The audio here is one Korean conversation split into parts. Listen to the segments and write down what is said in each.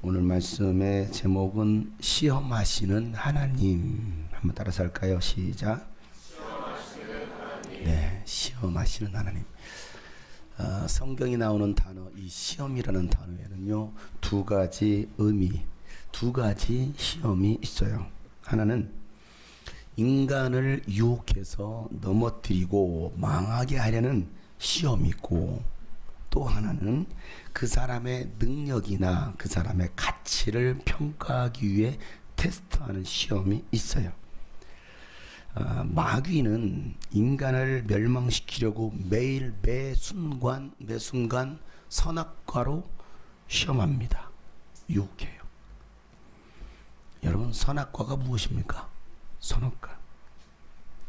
오늘 말씀의 제목은 시험하시는 하나님. 한번 따라서 할까요? 시작. 네, 시험하시는 하나님. 성경이 나오는 단어, 이 시험이라는 단어에는요, 두 가지 의미, 두 가지 시험이 있어요. 하나는 인간을 유혹해서 넘어뜨리고 망하게 하려는 시험이 있고, 또 하나는 그 사람의 능력이나 그 사람의 가치를 평가하기 위해 테스트하는 시험이 있어요. 마귀는 인간을 멸망시키려고 매일 매 순간 선악과로 시험합니다. 유혹해요. 여러분, 선악과가 무엇입니까? 선악과.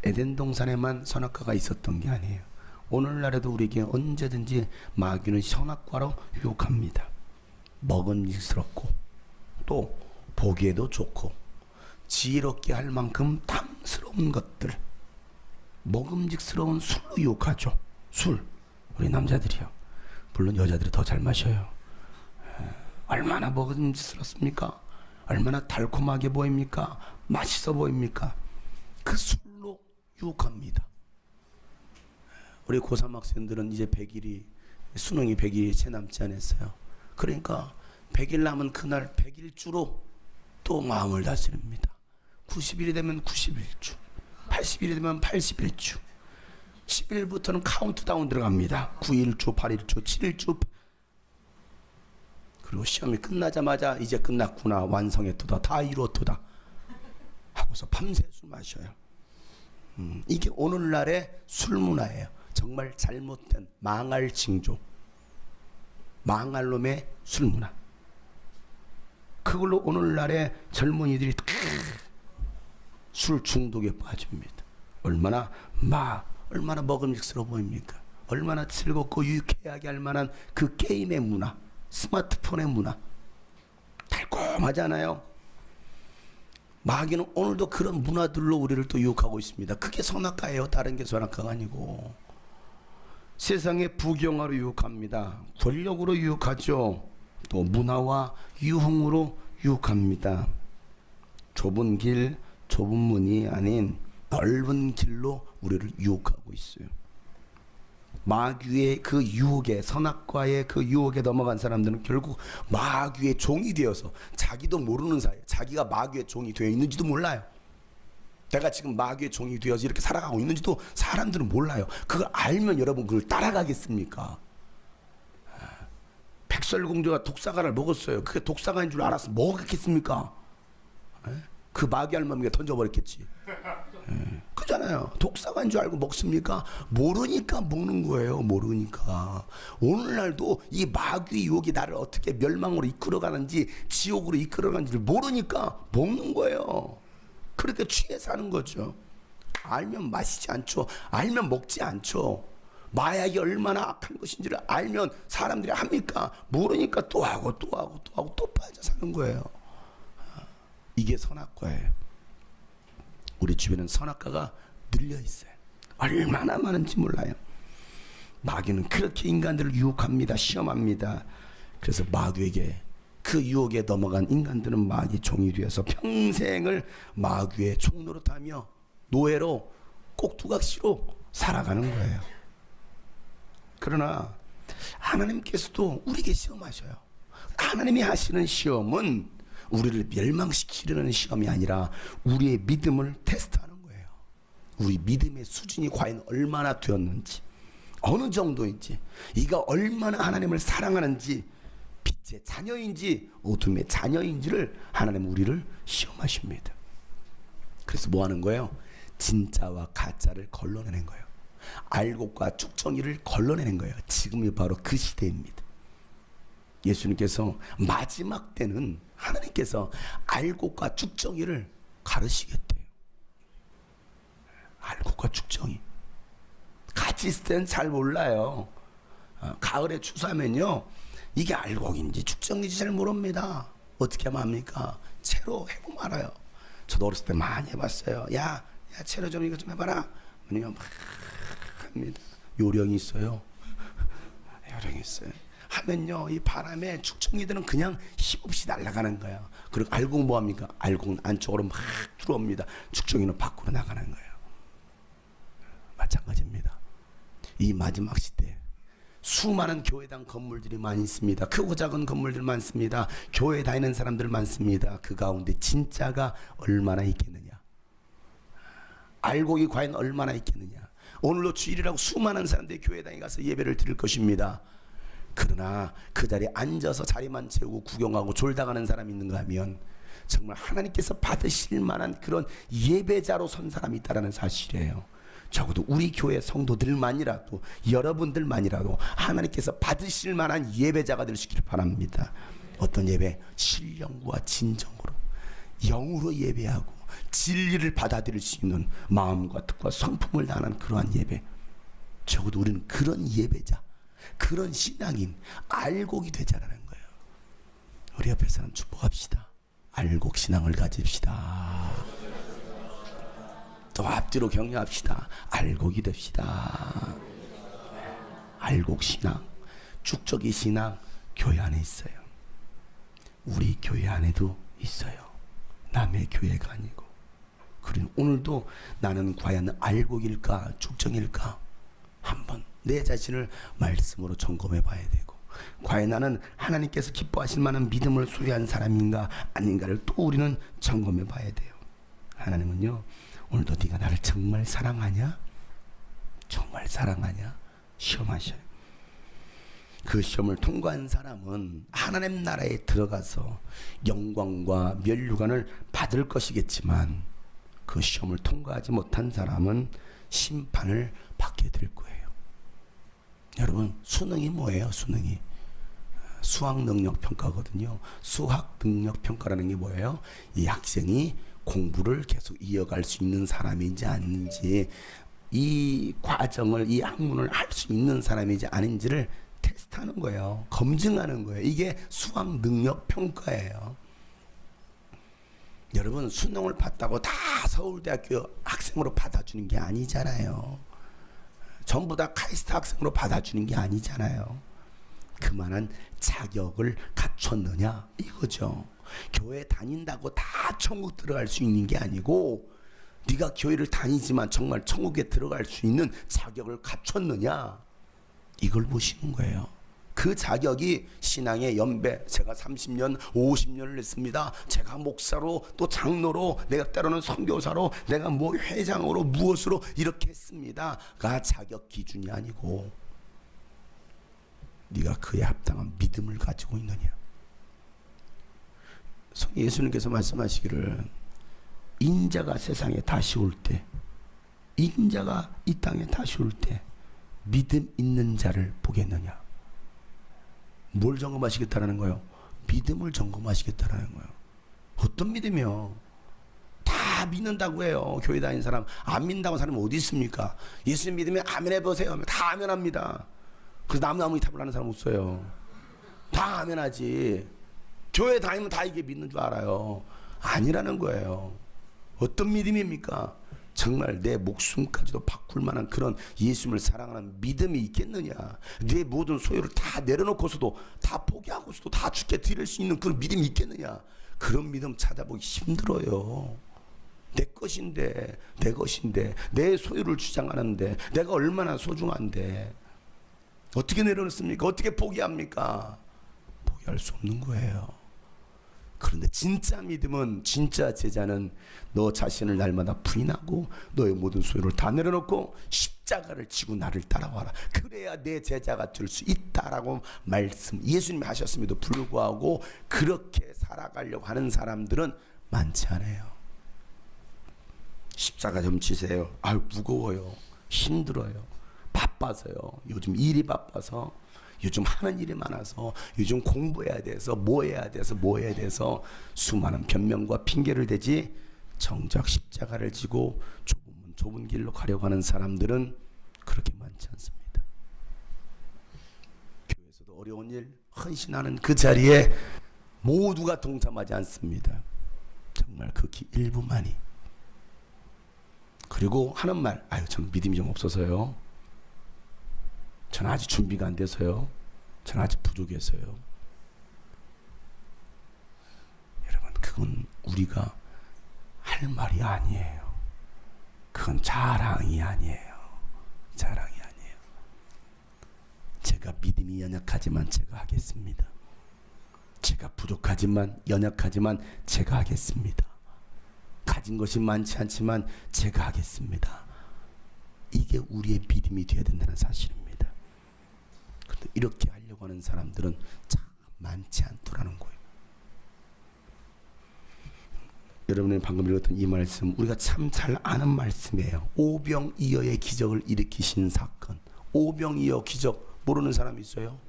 에덴 동산에만 선악과가 있었던 게 아니에요. 오늘날에도 우리에게 언제든지 마귀는 선악과로 유혹합니다. 먹음직스럽고 또 보기에도 좋고 지혜롭게 할 만큼 탐스러운 것들, 먹음직스러운 술로 유혹하죠. 술. 우리 남자들이요. 물론 여자들이 더 잘 마셔요. 얼마나 먹음직스럽습니까? 얼마나 달콤하게 보입니까? 맛있어 보입니까? 그 술로 유혹합니다. 우리 고3 학생들은 이제 100일이, 수능이 100일이 채 남지 않았어요. 그러니까 100일 남은 그날 100일주로 또 마음을 다스립니다. 90일이 되면 91주, 80일이 되면 81주, 10일부터는 카운트다운 들어갑니다. 9일주, 8일주, 7일주. 그리고 시험이 끝나자마자 이제 끝났구나, 완성했도다, 다 이뤘도다 하고서 밤새 술 마셔요. 이게 오늘날의 술 문화예요. 정말 잘못된 망할 징조, 망할 놈의 술 문화. 그걸로 오늘날의 젊은이들이 술 중독에 빠집니다. 얼마나 먹음직스러워 보입니까? 얼마나 즐겁고 유쾌하게 할 만한 그 게임의 문화, 스마트폰의 문화. 달콤하잖아요. 마귀는 오늘도 그런 문화들로 우리를 또 유혹하고 있습니다. 그게 선악과예요. 다른 게 선악과가 아니고. 세상의 부경화로 유혹합니다. 권력으로 유혹하죠. 또 문화와 유흥으로 유혹합니다. 좁은 길, 좁은 문이 아닌 넓은 길로 우리를 유혹하고 있어요. 마귀의 그 유혹에, 선악과의 그 유혹에 넘어간 사람들은 결국 마귀의 종이 되어서 자기도 모르는 사이에 자기가 마귀의 종이 되어 있는지도 몰라요. 내가 지금 마귀의 종이 되어서 이렇게 살아가고 있는지도 사람들은 몰라요. 그걸 알면 여러분 그걸 따라가겠습니까? 백설공주가 독사과를 먹었어요. 그게 독사과인 줄 알았으면 먹었겠습니까? 그 마귀 할머니가 던져버렸겠지. 그잖아요. 독사과인 줄 알고 먹습니까? 모르니까 먹는 거예요. 모르니까. 오늘날도 이 마귀 유혹이 나를 어떻게 멸망으로 이끌어가는지, 지옥으로 이끌어가는지를 모르니까 먹는 거예요. 그렇게 취해 사는 거죠. 알면 마시지 않죠. 알면 먹지 않죠. 마약이 얼마나 악한 것인지를 알면 사람들이 합니까? 모르니까 또 하고 또 하고 또 하고 또 빠져 사는 거예요. 이게 선악과예요. 우리 주변엔 선악과가 늘려 있어요. 얼마나 많은지 몰라요. 마귀는 그렇게 인간들을 유혹합니다. 시험합니다. 그래서 마귀에게, 그 유혹에 넘어간 인간들은 마귀 종이 되어서 평생을 마귀의 총노릇하며 노예로, 꼭두각시로 살아가는 거예요. 그러나 하나님께서도 우리에게 시험하셔요. 하나님이 하시는 시험은 우리를 멸망시키려는 시험이 아니라 우리의 믿음을 테스트하는 거예요. 우리 믿음의 수준이 과연 얼마나 되었는지, 어느 정도인지, 이가 얼마나 하나님을 사랑하는지, 빛의 자녀인지 어둠의 자녀인지를 하나님 우리를 시험하십니다. 그래서 뭐 하는 거예요? 진짜와 가짜를 걸러내는 거예요. 알곡과 쭉정이를 걸러내는 거예요. 지금이 바로 그 시대입니다. 예수님께서 마지막 때는 하나님께서 알곡과 쭉정이를 가르치겠대요. 알곡과 쭉정이. 같이 있을 때는 잘 몰라요. 가을에 추수하면요, 이게 알곡인지 쭉정인지 잘 모릅니다. 어떻게 하면 합니까? 채로 해보면 알아요. 저도 어렸을 때 많이 해봤어요. 야 채로 좀 이거 좀 해봐라. 아니면 막 합니다. 요령이 있어요. 요령이 있어요. 하면요, 이 바람에 축청이들은 그냥 힘없이 날아가는 거예요. 그리고 알곡 뭐합니까? 알곡은 안쪽으로 막 들어옵니다. 축청이는 밖으로 나가는 거예요. 마찬가지입니다. 이 마지막 시대 수많은 교회당 건물들이 많이 있습니다. 크고 작은 건물들 많습니다. 교회 다니는 사람들 많습니다. 그 가운데 진짜가 얼마나 있겠느냐? 알곡이 과연 얼마나 있겠느냐? 오늘로 주일이라고 수많은 사람들이 교회당에 가서 예배를 드릴 것입니다. 그러나 그 자리에 앉아서 자리만 채우고 구경하고 졸다가는 사람이 있는가 하면 정말 하나님께서 받으실 만한 그런 예배자로 선 사람이 있다는 사실이에요. 적어도 우리 교회 성도들만이라도, 여러분들만이라도 하나님께서 받으실 만한 예배자가 되시길 바랍니다. 어떤 예배? 신령과 진정으로 영으로 예배하고 진리를 받아들일 수 있는 마음과 뜻과 성품을 다하는 그러한 예배. 적어도 우리는 그런 예배자, 그런 신앙인, 알곡이 되자라는 거예요. 우리 옆에 사람 축복합시다. 알곡 신앙을 가집시다. 또 앞뒤로 격려합시다. 알곡이 됩시다. 알곡 신앙, 축적이 신앙 교회 안에 있어요. 우리 교회 안에도 있어요. 남의 교회가 아니고. 그리고 오늘도 나는 과연 알곡일까 축적일까 한번 내 자신을 말씀으로 점검해 봐야 되고, 과연 나는 하나님께서 기뻐하실 만한 믿음을 소유한 사람인가 아닌가를 또 우리는 점검해 봐야 돼요. 하나님은요, 오늘도 네가 나를 정말 사랑하냐? 정말 사랑하냐? 시험하셔요. 그 시험을 통과한 사람은 하나님 나라에 들어가서 영광과 면류관을 받을 것이겠지만, 그 시험을 통과하지 못한 사람은 심판을 받게 될 거예요. 여러분, 수능이 뭐예요? 수능이 수학 능력 평가거든요. 수학 능력 평가라는 게 뭐예요? 이 학생이 공부를 계속 이어갈 수 있는 사람인지 아닌지, 이 과정을, 이 학문을 할 수 있는 사람인지 아닌지를 테스트하는 거예요. 검증하는 거예요. 이게 수학 능력 평가예요. 여러분, 수능을 봤다고 다 서울대학교 학생으로 받아주는 게 아니잖아요. 전부 다 카이스트 학생으로 받아주는 게 아니잖아요. 그만한 자격을 갖췄느냐 이거죠. 교회 다닌다고 다 천국 들어갈 수 있는 게 아니고, 네가 교회를 다니지만 정말 천국에 들어갈 수 있는 자격을 갖췄느냐, 이걸 보시는 거예요. 그 자격이 신앙의 연배, 제가 30년 50년을 했습니다, 제가 목사로 또 장로로, 내가 때로는 선교사로, 내가 뭐 회장으로 무엇으로 이렇게 했습니다가 자격 기준이 아니고, 네가 그에 합당한 믿음을 가지고 있느냐. 예수님께서 말씀하시기를, 인자가 세상에 다시 올 때, 인자가 이 땅에 다시 올 때 믿음 있는 자를 보겠느냐. 뭘 점검하시겠다는 거예요? 믿음을 점검하시겠다는 거예요. 어떤 믿음이요? 다 믿는다고 해요. 교회 다니는 사람. 안 믿는다고 사람이 어디 있습니까? 예수님 믿으면 아멘 해보세요. 다 아멘 합니다. 그래서 나무나무 탑을 하는 사람 없어요. 다 아멘 하지. 교회 다니면 다 이게 믿는 줄 알아요. 아니라는 거예요. 어떤 믿음입니까? 정말 내 목숨까지도 바꿀 만한 그런 예수님을 사랑하는 믿음이 있겠느냐? 내 모든 소유를 다 내려놓고서도, 다 포기하고서도 다 주께 드릴 수 있는 그런 믿음이 있겠느냐? 그런 믿음 찾아보기 힘들어요. 내 것인데, 내 것인데, 내 소유를 주장하는데, 내가 얼마나 소중한데 어떻게 내려놓습니까? 어떻게 포기합니까? 포기할 수 없는 거예요. 그런데 진짜 믿음은, 진짜 제자는 너 자신을 날마다 부인하고 너의 모든 소유를 다 내려놓고 십자가를 지고 나를 따라와라. 그래야 내 제자가 될 수 있다라고 말씀, 예수님이 하셨음에도 불구하고 그렇게 살아가려고 하는 사람들은 많지 않아요. 십자가 좀 지세요. 아유, 무거워요. 힘들어요. 바빠서요. 요즘 일이 바빠서, 요즘 하는 일이 많아서, 요즘 공부해야 돼서, 뭐 해야 돼서 수많은 변명과 핑계를 대지, 정작 십자가를 지고 좁은 길로 가려고 하는 사람들은 그렇게 많지 않습니다. 교회에서도 어려운 일 헌신하는 그 자리에 모두가 동참하지 않습니다. 정말 극히 일부만이. 그리고 하는 말, 아유, 저는 믿음이 좀 없어서요, 저는 아직 준비가 안 돼서요, 저는 아직 부족해서요. 여러분, 그건 우리가 할 말이 아니에요. 그건 자랑이 아니에요. 자랑이 아니에요. 제가 믿음이 연약하지만 제가 하겠습니다. 제가 부족하지만 연약하지만 제가 하겠습니다. 가진 것이 많지 않지만 제가 하겠습니다. 이게 우리의 믿음이 되어야 된다는 사실입니다. 그런데 이렇게 하려고 하는 사람들은 참 많지 않더라는 거예요. 여러분이 방금 읽었던 이 말씀, 우리가 참 잘 아는 말씀이에요. 오병이어의 기적을 일으키신 사건. 오병이어 기적 모르는 사람이 있어요?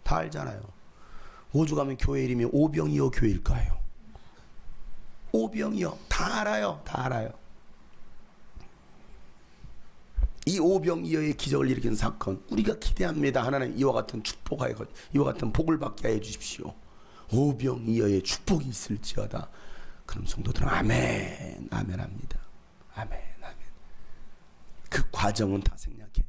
다 알잖아요. 오죽하면 교회 이름이 오병이어 교회일까요? 오병이어 다 알아요. 다 알아요. 이 오병이어의 기적을 일으킨 사건, 우리가 기대합니다. 하나님 이와 같은 축복하여, 이와 같은 복을 받게 하여 주십시오. 오병이어의 축복이 있을지어다. 그럼 성도들은 아멘, 아멘 합니다. 아멘, 아멘. 그 과정은 다 생략해요.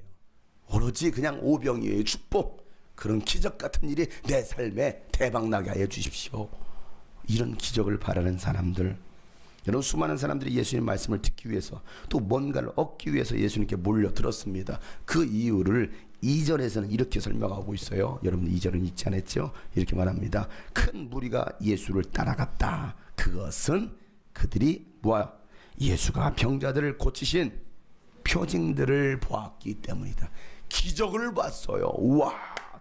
오로지 그냥 오병이어의 축복, 그런 기적 같은 일이 내 삶에 대박나게 하여 주십시오. 이런 기적을 바라는 사람들, 여러분, 수많은 사람들이 예수님 말씀을 듣기 위해서 또 뭔가를 얻기 위해서 예수님께 몰려들었습니다. 그 이유를 2절에서는 이렇게 설명하고 있어요. 여러분 2절은 읽지 않았죠? 이렇게 말합니다. 큰 무리가 예수를 따라갔다. 그것은 그들이 뭐야? 예수가 병자들을 고치신 표징들을 보았기 때문이다. 기적을 봤어요. 와,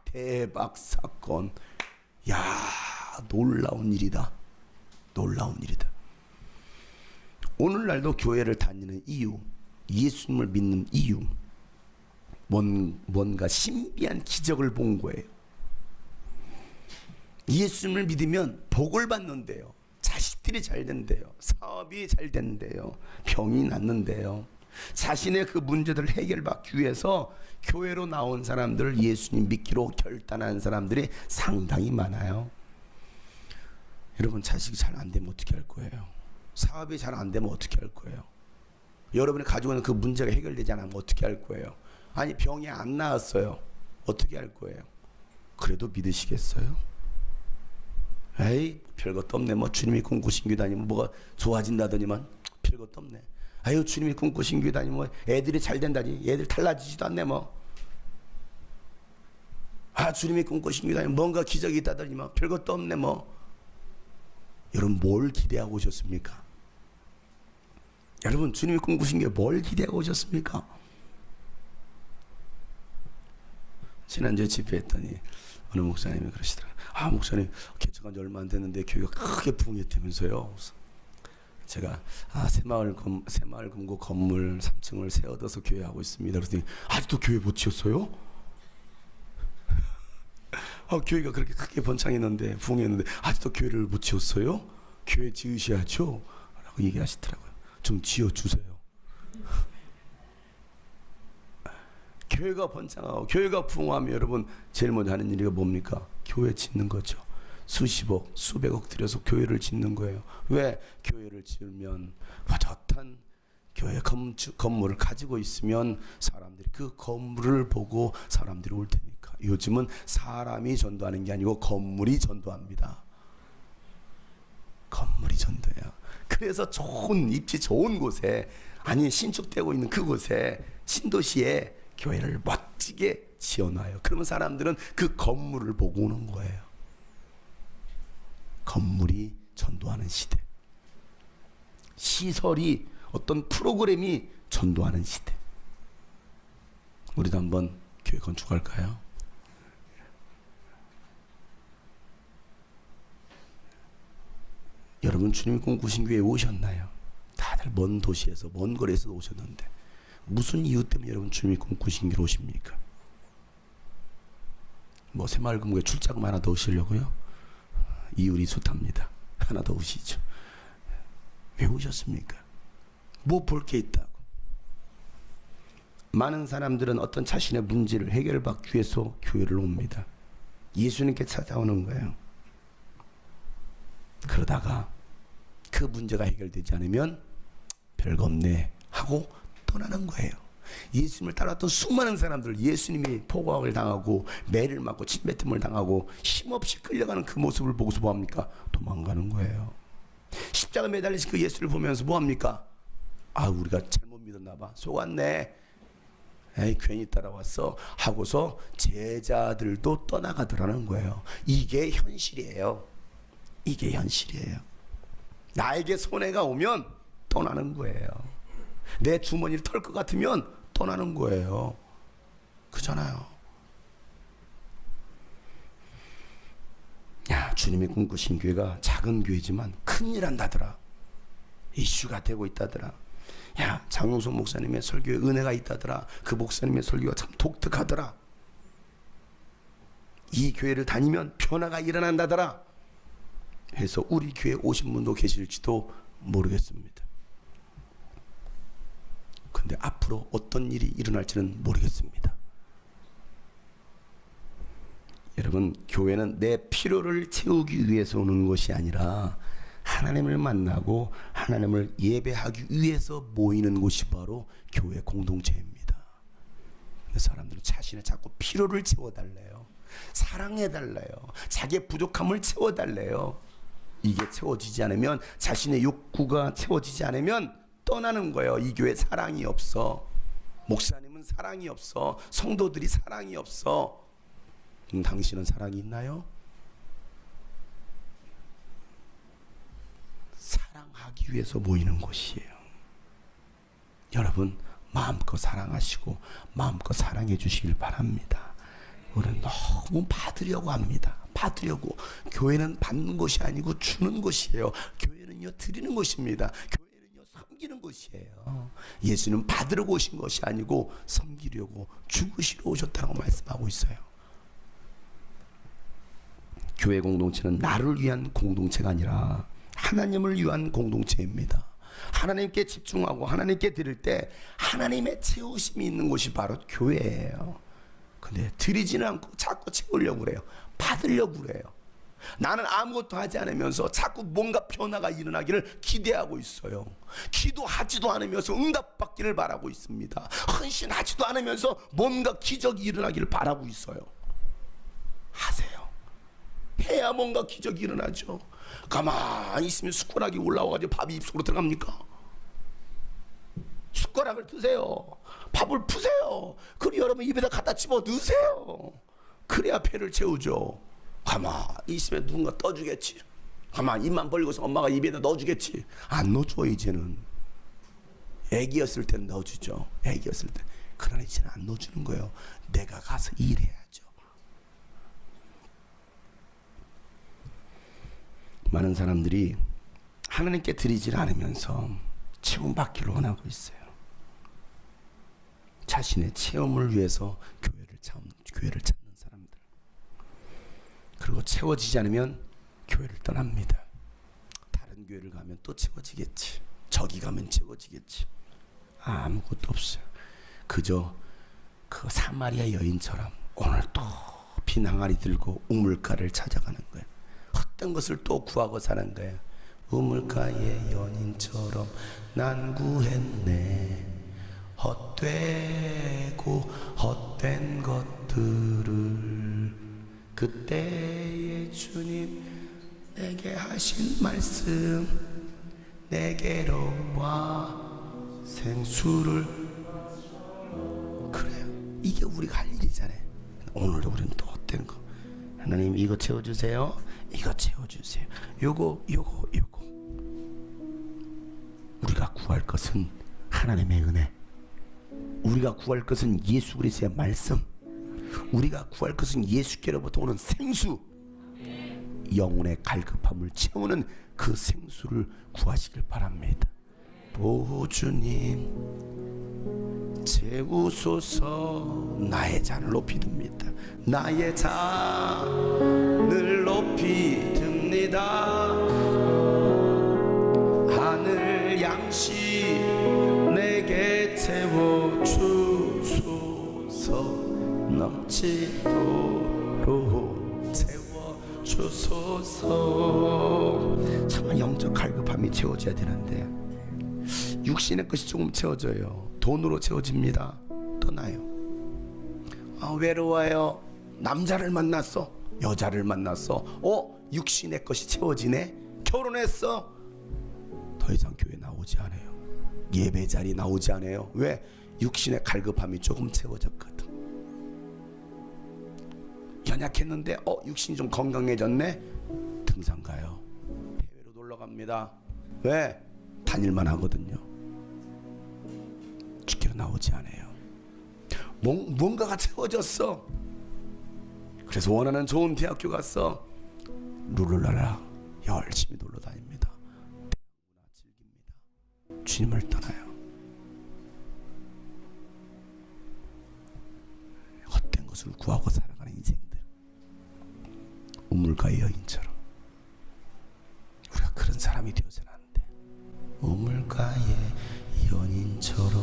대박 사건. 야, 놀라운 일이다. 놀라운 일이다. 오늘날도 교회를 다니는 이유, 예수님을 믿는 이유, 뭔가 신비한 기적을 본 거예요. 예수님을 믿으면 복을 받는데요. 자식들이 잘 된대요. 사업이 잘 된대요. 병이 낫는데요. 자신의 그 문제들을 해결받기 위해서 교회로 나온 사람들, 예수님 믿기로 결단한 사람들이 상당히 많아요. 여러분, 자식이 잘 안 되면 어떻게 할 거예요? 사업이 잘 안 되면 어떻게 할 거예요? 여러분이 가지고 있는 그 문제가 해결되지 않으면 어떻게 할 거예요? 아니, 병이 안 나았어요. 어떻게 할 거예요? 그래도 믿으시겠어요? 에이, 별것도 없네. 뭐 주님이 꿈꾸신 교회 다니면 뭐가 좋아진다더니만 별것도 없네. 아유, 주님이 꿈꾸신 교회 다니면 뭐 애들이 잘 된다니, 애들 달라지지도 않네 뭐. 아, 주님이 꿈꾸신 교회 다니면 뭔가 기적이 있다더니만 별것도 없네 뭐. 여러분, 뭘 기대하고 오셨습니까? 여러분, 주님이 꿈꾸신 게 뭘 기대하고 오셨습니까? 지난주에 집회했더니 어느 목사님이 그러시더라고요. 아, 목사님, 개척한 지 얼마 안 됐는데 교회가 크게 부흥했다면서요. 제가 새마을 금고 건물 3층을 새 얻어서 교회하고 있습니다. 그랬더니 아직도 교회 못 지었어요? 교회가 그렇게 크게 번창했는데, 부흥했는데 아직도 교회를 못 지었어요? 교회 지으셔야죠 라고 얘기하시더라고요. 좀 지어주세요. 교회가 번창하고 교회가 부흥하면 여러분 제일 먼저 하는 일이 뭡니까? 교회 짓는 거죠. 수십억, 수백억 들여서 교회를 짓는 거예요. 왜? 교회를 지으면 화젓한 교회 건물을 가지고 있으면 사람들이 그 건물을 보고 사람들이 올 테니까. 요즘은 사람이 전도하는 게 아니고 건물이 전도합니다. 건물이 전도해요. 그래서 좋은, 입지 좋은 곳에, 아니 신축되고 있는 그곳에, 신도시에 교회를 멋지게 지어놔요. 그러면 사람들은 그 건물을 보고 오는 거예요. 건물이 전도하는 시대, 시설이, 어떤 프로그램이 전도하는 시대. 우리도 한번 교회 건축할까요? 여러분, 주님이 꿈꾸신 교회에 오셨나요? 다들 먼 도시에서, 먼 거리에서 오셨는데 무슨 이유 때문에 여러분 주님이 꿈꾸신 교회로 오십니까? 뭐 새마을 금고에 출자금 하나 더 오시려고요? 이율이 숱합니다. 하나 더 오시죠. 왜 오셨습니까? 뭐 볼 게 있다고. 많은 사람들은 어떤 자신의 문제를 해결받기 위해서 교회를 옵니다. 예수님께 찾아오는 거예요. 그러다가 그 문제가 해결되지 않으면 별거 없네 하고 떠나는 거예요. 예수님을 따랐던 수많은 사람들, 예수님이 포고학을 당하고 매를 맞고 침뱉음을 당하고 힘없이 끌려가는 그 모습을 보고서 뭐합니까? 도망가는 거예요. 십자가 매달리신 그 예수를 보면서 뭐합니까? 아, 우리가 잘못 믿었나 봐, 속았네, 에이 괜히 따라왔어 하고서 제자들도 떠나가더라는 거예요. 이게 현실이에요. 이게 현실이에요. 나에게 손해가 오면 떠나는 거예요. 내 주머니를 털 것 같으면 떠나는 거예요. 그잖아요. 야, 주님이 꿈꾸신 교회가 작은 교회지만 큰일 한다더라. 이슈가 되고 있다더라. 야, 장용석 목사님의 설교에 은혜가 있다더라. 그 목사님의 설교가 참 독특하더라. 이 교회를 다니면 변화가 일어난다더라 해서 우리 교회에 오신 분도 계실지도 모르겠습니다. 근데 앞으로 어떤 일이 일어날지는 모르겠습니다. 여러분, 교회는 내 필요를 채우기 위해서 오는 것이 아니라 하나님을 만나고 하나님을 예배하기 위해서 모이는 곳이 바로 교회 공동체입니다. 근데 사람들은 자신의 자꾸 필요를 채워달래요. 사랑해달래요. 자기의 부족함을 채워달래요. 이게 채워지지 않으면, 자신의 욕구가 채워지지 않으면 떠나는 거예요. 이 교회 사랑이 없어. 목사님은 사랑이 없어. 성도들이 사랑이 없어. 당신은 사랑이 있나요? 사랑하기 위해서 모이는 곳이에요. 여러분, 마음껏 사랑하시고 마음껏 사랑해 주시길 바랍니다. 우리는 너무 받으려고 합니다. 받으려고. 교회는 받는 것이 아니고 주는 곳이에요. 교회는요, 드리는 곳입니다. 교회는요, 섬기는 곳이에요. 예수는 받으려고 오신 것이 아니고 섬기려고, 죽으시러 오셨다고 말씀하고 있어요. 교회 공동체는 나를 위한 공동체가 아니라 하나님을 위한 공동체입니다. 하나님께 집중하고 하나님께 드릴 때 하나님의 채우심이 있는 곳이 바로 교회예요. 근데 드리지는 않고 자꾸 채우려고 그래요. 받으려고 그래요. 나는 아무것도 하지 않으면서 자꾸 뭔가 변화가 일어나기를 기대하고 있어요. 기도하지도 않으면서 응답받기를 바라고 있습니다. 헌신하지도 않으면서 뭔가 기적이 일어나기를 바라고 있어요. 하세요. 해야 뭔가 기적이 일어나죠. 가만히 있으면 숟가락이 올라와가지고 밥이 입속으로 들어갑니까? 숟가락을 드세요. 밥을 푸세요. 그리고 여러분 입에다 갖다 집어 넣으세요. 그래야 배를 채우죠. 가만히 있으면 누군가 떠주겠지. 가만히 입만 벌리고서 엄마가 입에다 넣어주겠지. 안 넣어줘. 이제는. 애기였을 때는 넣어주죠. 애기였을 때. 그러나 이제는 안 넣어주는 거예요. 내가 가서 일해야죠. 많은 사람들이 하나님께 드리질 않으면서 채움받기를 원하고 있어요. 자신의 체험을 위해서 교회를 찾는 사람들. 그리고 채워지지 않으면 교회를 떠납니다. 다른 교회를 가면 또 채워지겠지. 저기 가면 채워지겠지. 아무것도 없어요. 그저 그 사마리아 여인처럼 오늘 또 빈 항아리 들고 우물가를 찾아가는 거예요. 헛된 것을 또 구하고 사는 거예요. 우물가의 연인처럼 난 구했네. 헛되고 헛된 것들을. 그때의 주님 내게 하신 말씀, 내게로 와 생수를. 그래요. 이게 우리가 할 일이잖아요. 오늘도 우리는 또 헛된 거, 하나님 이거 채워주세요. 이거 채워주세요. 요거. 우리가 구할 것은 하나님의 은혜. 우리가 구할 것은 예수 그리스도의 말씀. 우리가 구할 것은 예수께로부터 오는 생수. 영혼의 갈급함을 채우는 그 생수를 구하시길 바랍니다. 오 주님 채우소서. 나의 잔을 높이 듭니다. 나의 잔을 높이 듭니다. 하늘 양식 내게 채워주소서. 넘치도록 채워주소서. 정말 영적 갈급함이 채워져야 되는데 육신의 것이 조금 채워져요. 돈으로 채워집니다. 떠나요. 외로워요. 남자를 만났어, 여자를 만났어. 육신의 것이 채워지네. 결혼했어. 더 이상 교회 나오지 않아요. 예배 자리 나오지 않아요. 왜? 육신의 갈급함이 조금 채워졌거든. 연약했는데 육신이 좀 건강해졌네. 등산 가요. 해외로 놀러 갑니다. 왜? 다닐만 하거든요. 주께로 나오지 않아요. 뭔가가 채워졌어. 그래서 원하는 좋은 대학교 갔어. 룰루랄라 열심히 놀러 다닙니다. 대학문화 즐깁니다. 주님을 떠나요. 헛된 것을 구하고 살아가는 인생들. 우물가의 여인처럼 우리가 그런 사람이 되어서는 안 돼. 우물가의 연인처럼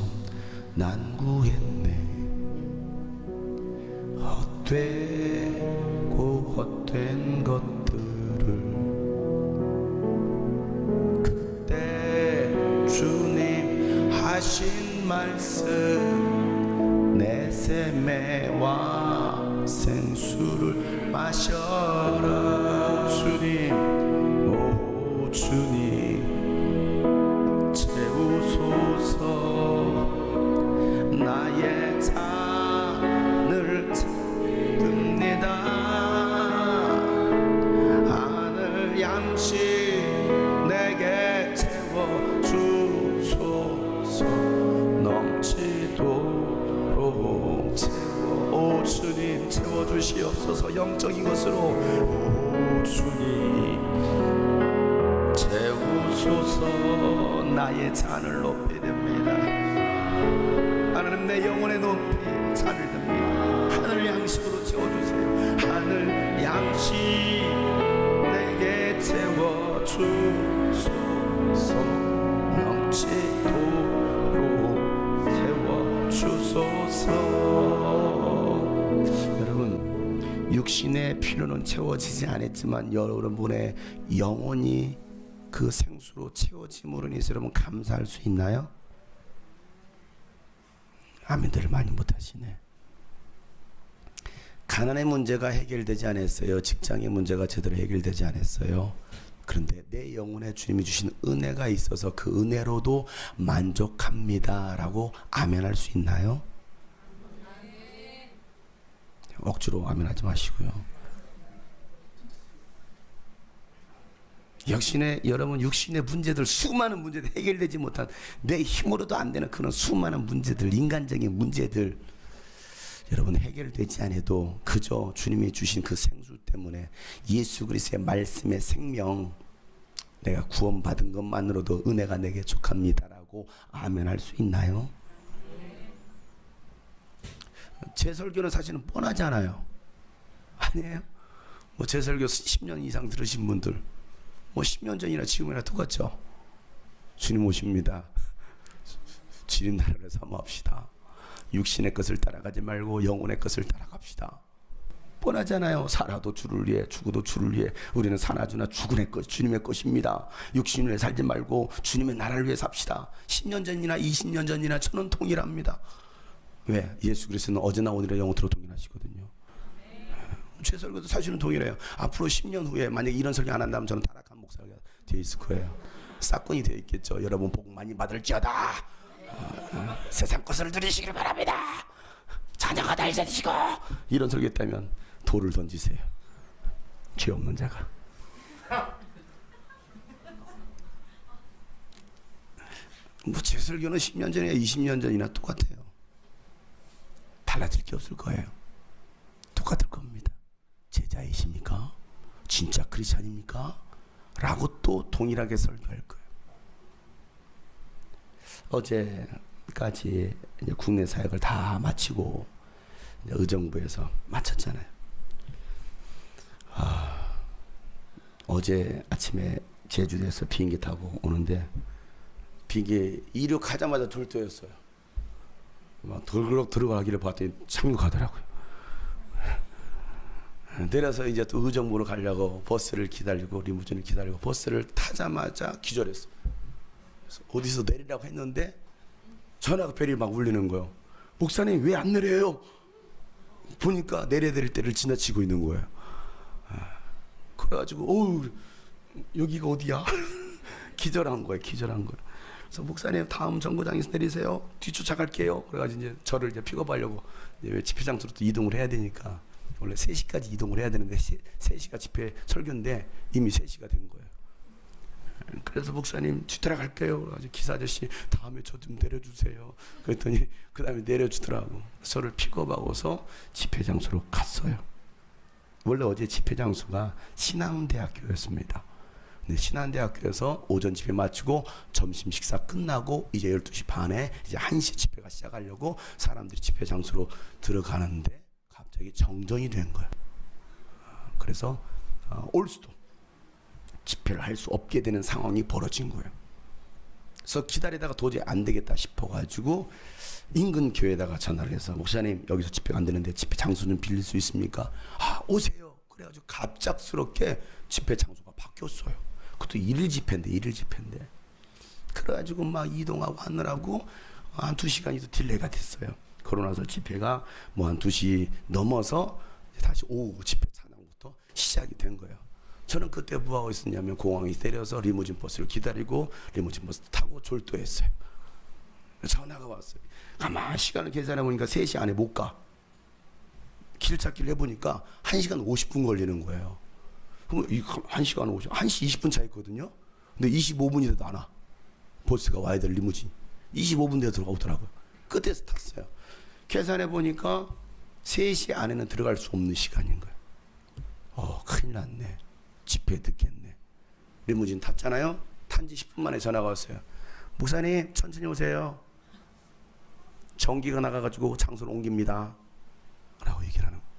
난 구했네. 헛되고 헛된 것들을 그때 주님 하신 말씀 내 샘매와 생수를 마셔라. 주님, 오 주님 채우소서. 나의 잔을 듭니다. 하늘 양식 내게 채워주소서. 넘치도록 채워. 오 주님 채워주시옵소서. 영적인 것으로 오 주님 채우소서. 나의 잔을 높이 듭니다. 하나님 내 영혼의 높이 잔을 듭니다. 하늘 양식으로 채워주세요. 하늘 양식 내게 채워주소서. 넘치도록 채워주소서. 여러분, 육신의 필요는 채워지지 않았지만 여러분의 영혼이 그 생수로 채워짐으로 인해서 여러분 감사할 수 있나요? 아멘들을 많이 못하시네. 가난의 문제가 해결되지 않았어요. 직장의 문제가 제대로 해결되지 않았어요. 그런데 내 영혼에 주님이 주신 은혜가 있어서 그 은혜로도 만족합니다 라고 아멘할 수 있나요? 억지로 아멘하지 마시고요. 여러분 육신의 문제들, 수많은 문제들, 해결되지 못한 내 힘으로도 안 되는 그런 수많은 문제들, 인간적인 문제들 여러분 해결되지 않아도 그저 주님이 주신 그 생수 때문에 예수 그리스도의 말씀의 생명, 내가 구원받은 것만으로도 은혜가 내게 족합니다라고 아멘할 수 있나요? 제 설교는 사실은 뻔하잖아요. 아니에요? 제 설교 10년 이상 들으신 분들 10년 전이나 지금이나 똑같죠. 주님 오십니다. 주님 나라를 사모합시다. 육신의 것을 따라가지 말고 영혼의 것을 따라갑시다. 뻔하잖아요. 살아도 주를 위해, 죽어도 주를 위해. 우리는 사나주나 죽은의 것, 주님의 것입니다. 육신을 위해 살지 말고 주님의 나라를 위해 삽시다. 10년 전이나 20년 전이나 저는 동일합니다. 왜? 예수 그리스도는 어제나 오늘이나 영원토록 동일하시거든요. 제 설교도 사실은 동일해요. 앞으로 10년 후에 만약에 이런 설교 안 한다면 저는 타락한 목사가 되어 있을 거예요. 사건이 되어 있겠죠. 여러분 복 많이 받을지어다. 세상 것을 누리시길 바랍니다. 자녀가 날 되시고. 이런 설교했다면 돌을 던지세요. 죄 없는 자가. 제 설교는 10년 전이나 20년 전이나 똑같아요. 달라질 게 없을 거예요. 똑같을 겁니다. 제자이십니까? 진짜 크리스찬입니까? 라고 또 동일하게 설교할 거예요. 어제까지 이제 국내 사역을 다 마치고 이제 의정부에서 마쳤잖아요. 어제 아침에 제주도에서 비행기 타고 오는데 비행기 이륙하자마자 돌도였어요. 막 덜그럭 들어가기를 봤더니 착륙하더라고요. 내려서 이제 또 의정부로 가려고 버스를 기다리고 리무진을 기다리고 버스를 타자마자 기절했어요. 그래서 어디서 내리라고 했는데 전화가 벨이 막 울리는 거예요. 목사님 왜 안 내려요? 보니까 내려야 될 때를 지나치고 있는 거예요. 그래가지고 어우 여기가 어디야? 기절한 거예요. 기절한 거예요. 그래서 목사님 다음 정거장에서 내리세요. 뒤쫓아갈게요. 그래가지고 이제 저를 이제 픽업하려고 이제 집회장소로 또 이동을 해야 되니까 원래 3시까지 이동을 해야 되는데 3시가 집회 설교인데 이미 3시가 된 거예요. 그래서 목사님 뒤돌아갈게요. 그래가지고 기사 아저씨 다음에 저 좀 내려주세요. 그랬더니 그 다음에 내려주더라고. 저를 픽업하고서 집회 장소로 갔어요. 원래 어제 집회 장소가 신앙대학교였습니다. 근데 신앙대학교에서 오전 집회 마치고 점심 식사 끝나고 이제 12시 반에 이제 1시 집회가 시작하려고 사람들이 집회 장소로 들어가는데 갑자기 정전이 된 거예요. 그래서 올 수도 집회를 할 수 없게 되는 상황이 벌어진 거예요. 그래서 기다리다가 도저히 안 되겠다 싶어가지고 인근 교회에다가 전화를 해서 목사님 여기서 집회가 안 되는데 집회 장소 좀 빌릴 수 있습니까? 아 오세요. 그래가지고 갑작스럽게 집회 장소가 바뀌었어요. 그것도 일일 집회인데 그래가지고 막 이동하고 하느라고 한 2시간이 더 딜레이가 됐어요. 그러고 나서 집회가 뭐 한 2시 넘어서 다시 오후 집회 찬양부터 시작이 된 거예요. 저는 그때 뭐 하고 있었냐면 공항에 내려서 리무진 버스를 기다리고 리무진 버스 타고 졸도했어요. 전화가 왔어요. 가만히 시간을 계산해 보니까 3시 안에 못 가. 길 찾기를 해보니까 1시간 50분 걸리는 거예요. 그럼 1시간 50분, 1시 20분 차있거든요. 근데 25분이 돼도 안 와. 버스가 와야 될 리무진. 25분 돼서 들어오더라고요. 끝에서 탔어요. 계산해 보니까 3시 안에는 들어갈 수 없는 시간인 거예요. 큰일 났네. 집회 듣겠네. 리무진 탔잖아요. 탄 지 10분 만에 전화가 왔어요. 목사님 천천히 오세요. 전기가 나가가지고 장소를 옮깁니다. 라고 얘기를 하는 거예요.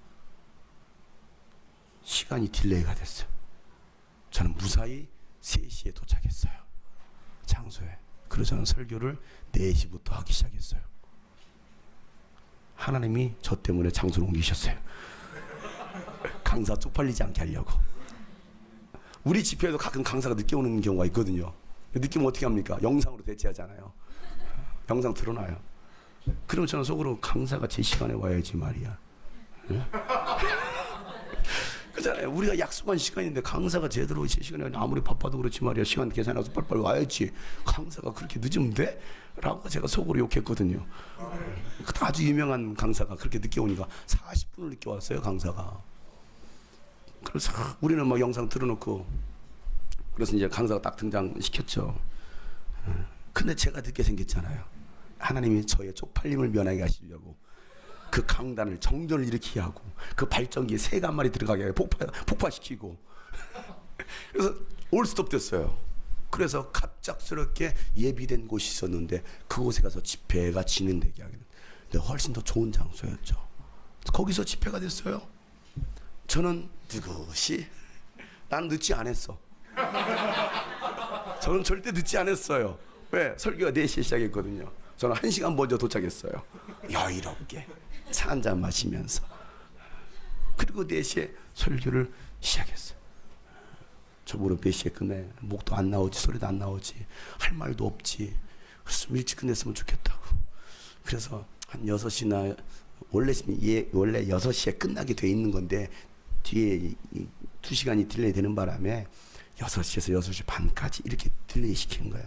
시간이 딜레이가 됐어요. 저는 무사히 3시에 도착했어요. 장소에. 그래서 저는 설교를 4시부터 하기 시작했어요. 하나님이 저 때문에 장소를 옮기셨어요. 강사 쪽팔리지 않게 하려고. 우리 집회에도 가끔 강사가 늦게 오는 경우가 있거든요. 늦게 오면 어떻게 합니까? 영상으로 대체하잖아요. 영상 틀어놔요. 그럼 저는 속으로 강사가 제 시간에 와야지 말이야. 응? 그잖아요. 우리가 약속한 시간인데 강사가 제대로 제 시간에 아무리 바빠도 그렇지 말이야. 시간 계산해서 빨리빨리 와야지. 강사가 그렇게 늦으면 돼? 라고 제가 속으로 욕했거든요. 아주 유명한 강사가 그렇게 늦게 오니까 40분을 늦게 왔어요. 강사가. 그래서 우리는 막 영상 틀어놓고 그래서 이제 강사가 딱 등장시켰죠. 근데 제가 늦게 생겼잖아요. 하나님이 저의 쪽팔림을 면하게 하시려고 그 강단을 정전을 일으키게 하고 그 발전기에 새가 한 마리 들어가게 하고 폭파시키고 그래서 올스톱 됐어요. 그래서 갑작스럽게 예비된 곳이 있었는데 그곳에 가서 집회가 진행되게 하게 됐는데 훨씬 더 좋은 장소였죠. 거기서 집회가 됐어요. 저는 느긋이 난 늦지 않았어. 저는 절대 늦지 않았어요. 왜? 설교가 4시에 시작했거든요. 저는 1시간 먼저 도착했어요. 여유롭게 차 한잔 마시면서. 그리고 4시에 설교를 시작했어요. 저 무릎 4시에 끝내. 목도 안 나오지, 소리도 안 나오지, 할 말도 없지. 그래서 좀 일찍 끝냈으면 좋겠다고. 그래서 한 6시나 원래 6시에 끝나게 돼 있는 건데 뒤에 2시간이 딜레이 되는 바람에 6시에서 6시 반까지 이렇게 딜레이 시키는 거예요.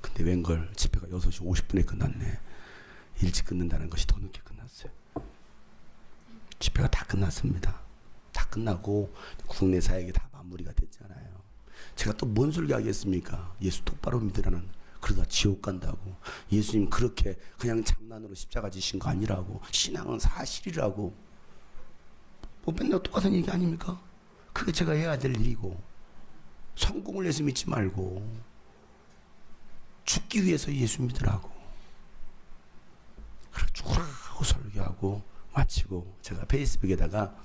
근데 웬걸 집회가 6시 50분에 끝났네. 일찍 끝낸다는 것이 더 늦게 끝났어요. 집회가 다 끝났습니다. 다 끝나고 국내 사역이 다 마무리가 됐잖아요. 제가 또 뭔 소리 하겠습니까? 예수 똑바로 믿으라는. 그러다 지옥 간다고. 예수님 그렇게 그냥 장난으로 십자가 지신 거 아니라고. 신앙은 사실이라고. 뭐 맨날 똑같은 얘기 아닙니까? 그게 제가 해야 될 일이고. 성공을 위해서 믿지 말고 죽기 위해서 예수 믿으라고. 그렇게 쭉 설교하고 마치고 제가 페이스북에다가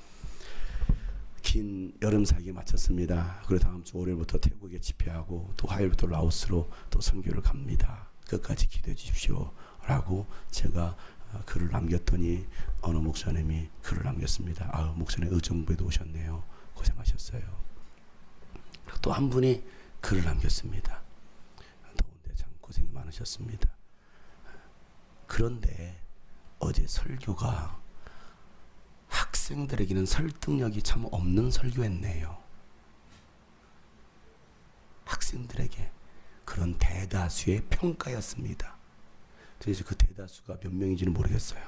긴 여름 사역에 마쳤습니다. 그리고 다음 주 월요일부터 태국에 집회하고 또 화요일부터 라오스로 또 선교를 갑니다. 끝까지 기도해 주십시오. 라고 제가 글을 남겼더니 어느 목사님이 글을 남겼습니다. 아, 목사님 의정부에도 오셨네요. 고생하셨어요. 또 한 분이 글을 남겼습니다. 더운데 참 고생이 많으셨습니다. 그런데 어제 설교가 학생들에게는 설득력이 참 없는 설교였네요. 학생들에게 그런 대다수의 평가였습니다. 그래서 그 대다수가 몇 명인지는 모르겠어요.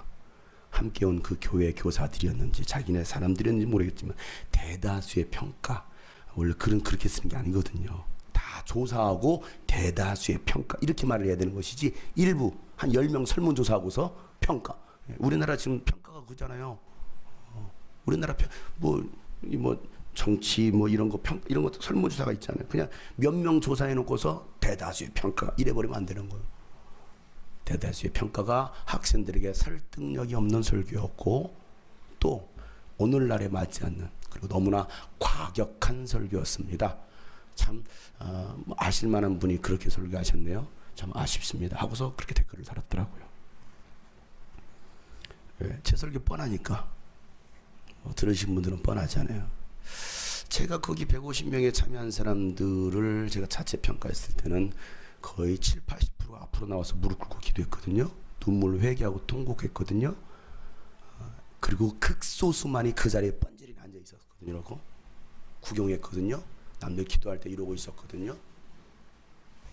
함께 온 그 교회 교사들이었는지 자기네 사람들이었는지 모르겠지만 대다수의 평가, 원래 글은 그렇게 쓰는 게 아니거든요. 다 조사하고 대다수의 평가 이렇게 말을 해야 되는 것이지, 일부 한 10명 설문조사하고서 평가. 우리나라 지금 평가가 그잖아요. 우리나라 뭐 정치 뭐 이런 거 이런 것도 설문조사가 있잖아요. 그냥 몇 명 조사해 놓고서 대다수의 평가 이래 버리면 안 되는 거예요. 대다수의 평가가 학생들에게 설득력이 없는 설교였고, 또 오늘날에 맞지 않는, 그리고 너무나 과격한 설교였습니다. 참 아실 만한 분이 그렇게 설교하셨네요. 참 아쉽습니다 하고서 그렇게 댓글을 달았더라고요. 제 설교 뻔하니까 들으신 분들은 뻔하잖아요. 제가 거기 150명에 참여한 사람들을 제가 자체 평가했을 때는 거의 70-80%가 앞으로 나와서 무릎 꿇고 기도했거든요. 눈물로 회개하고 통곡했거든요. 그리고 극소수만이 그 자리에 뻔질이 앉아 있었거든요. 구경했거든요. 남들 기도할 때 이러고 있었거든요.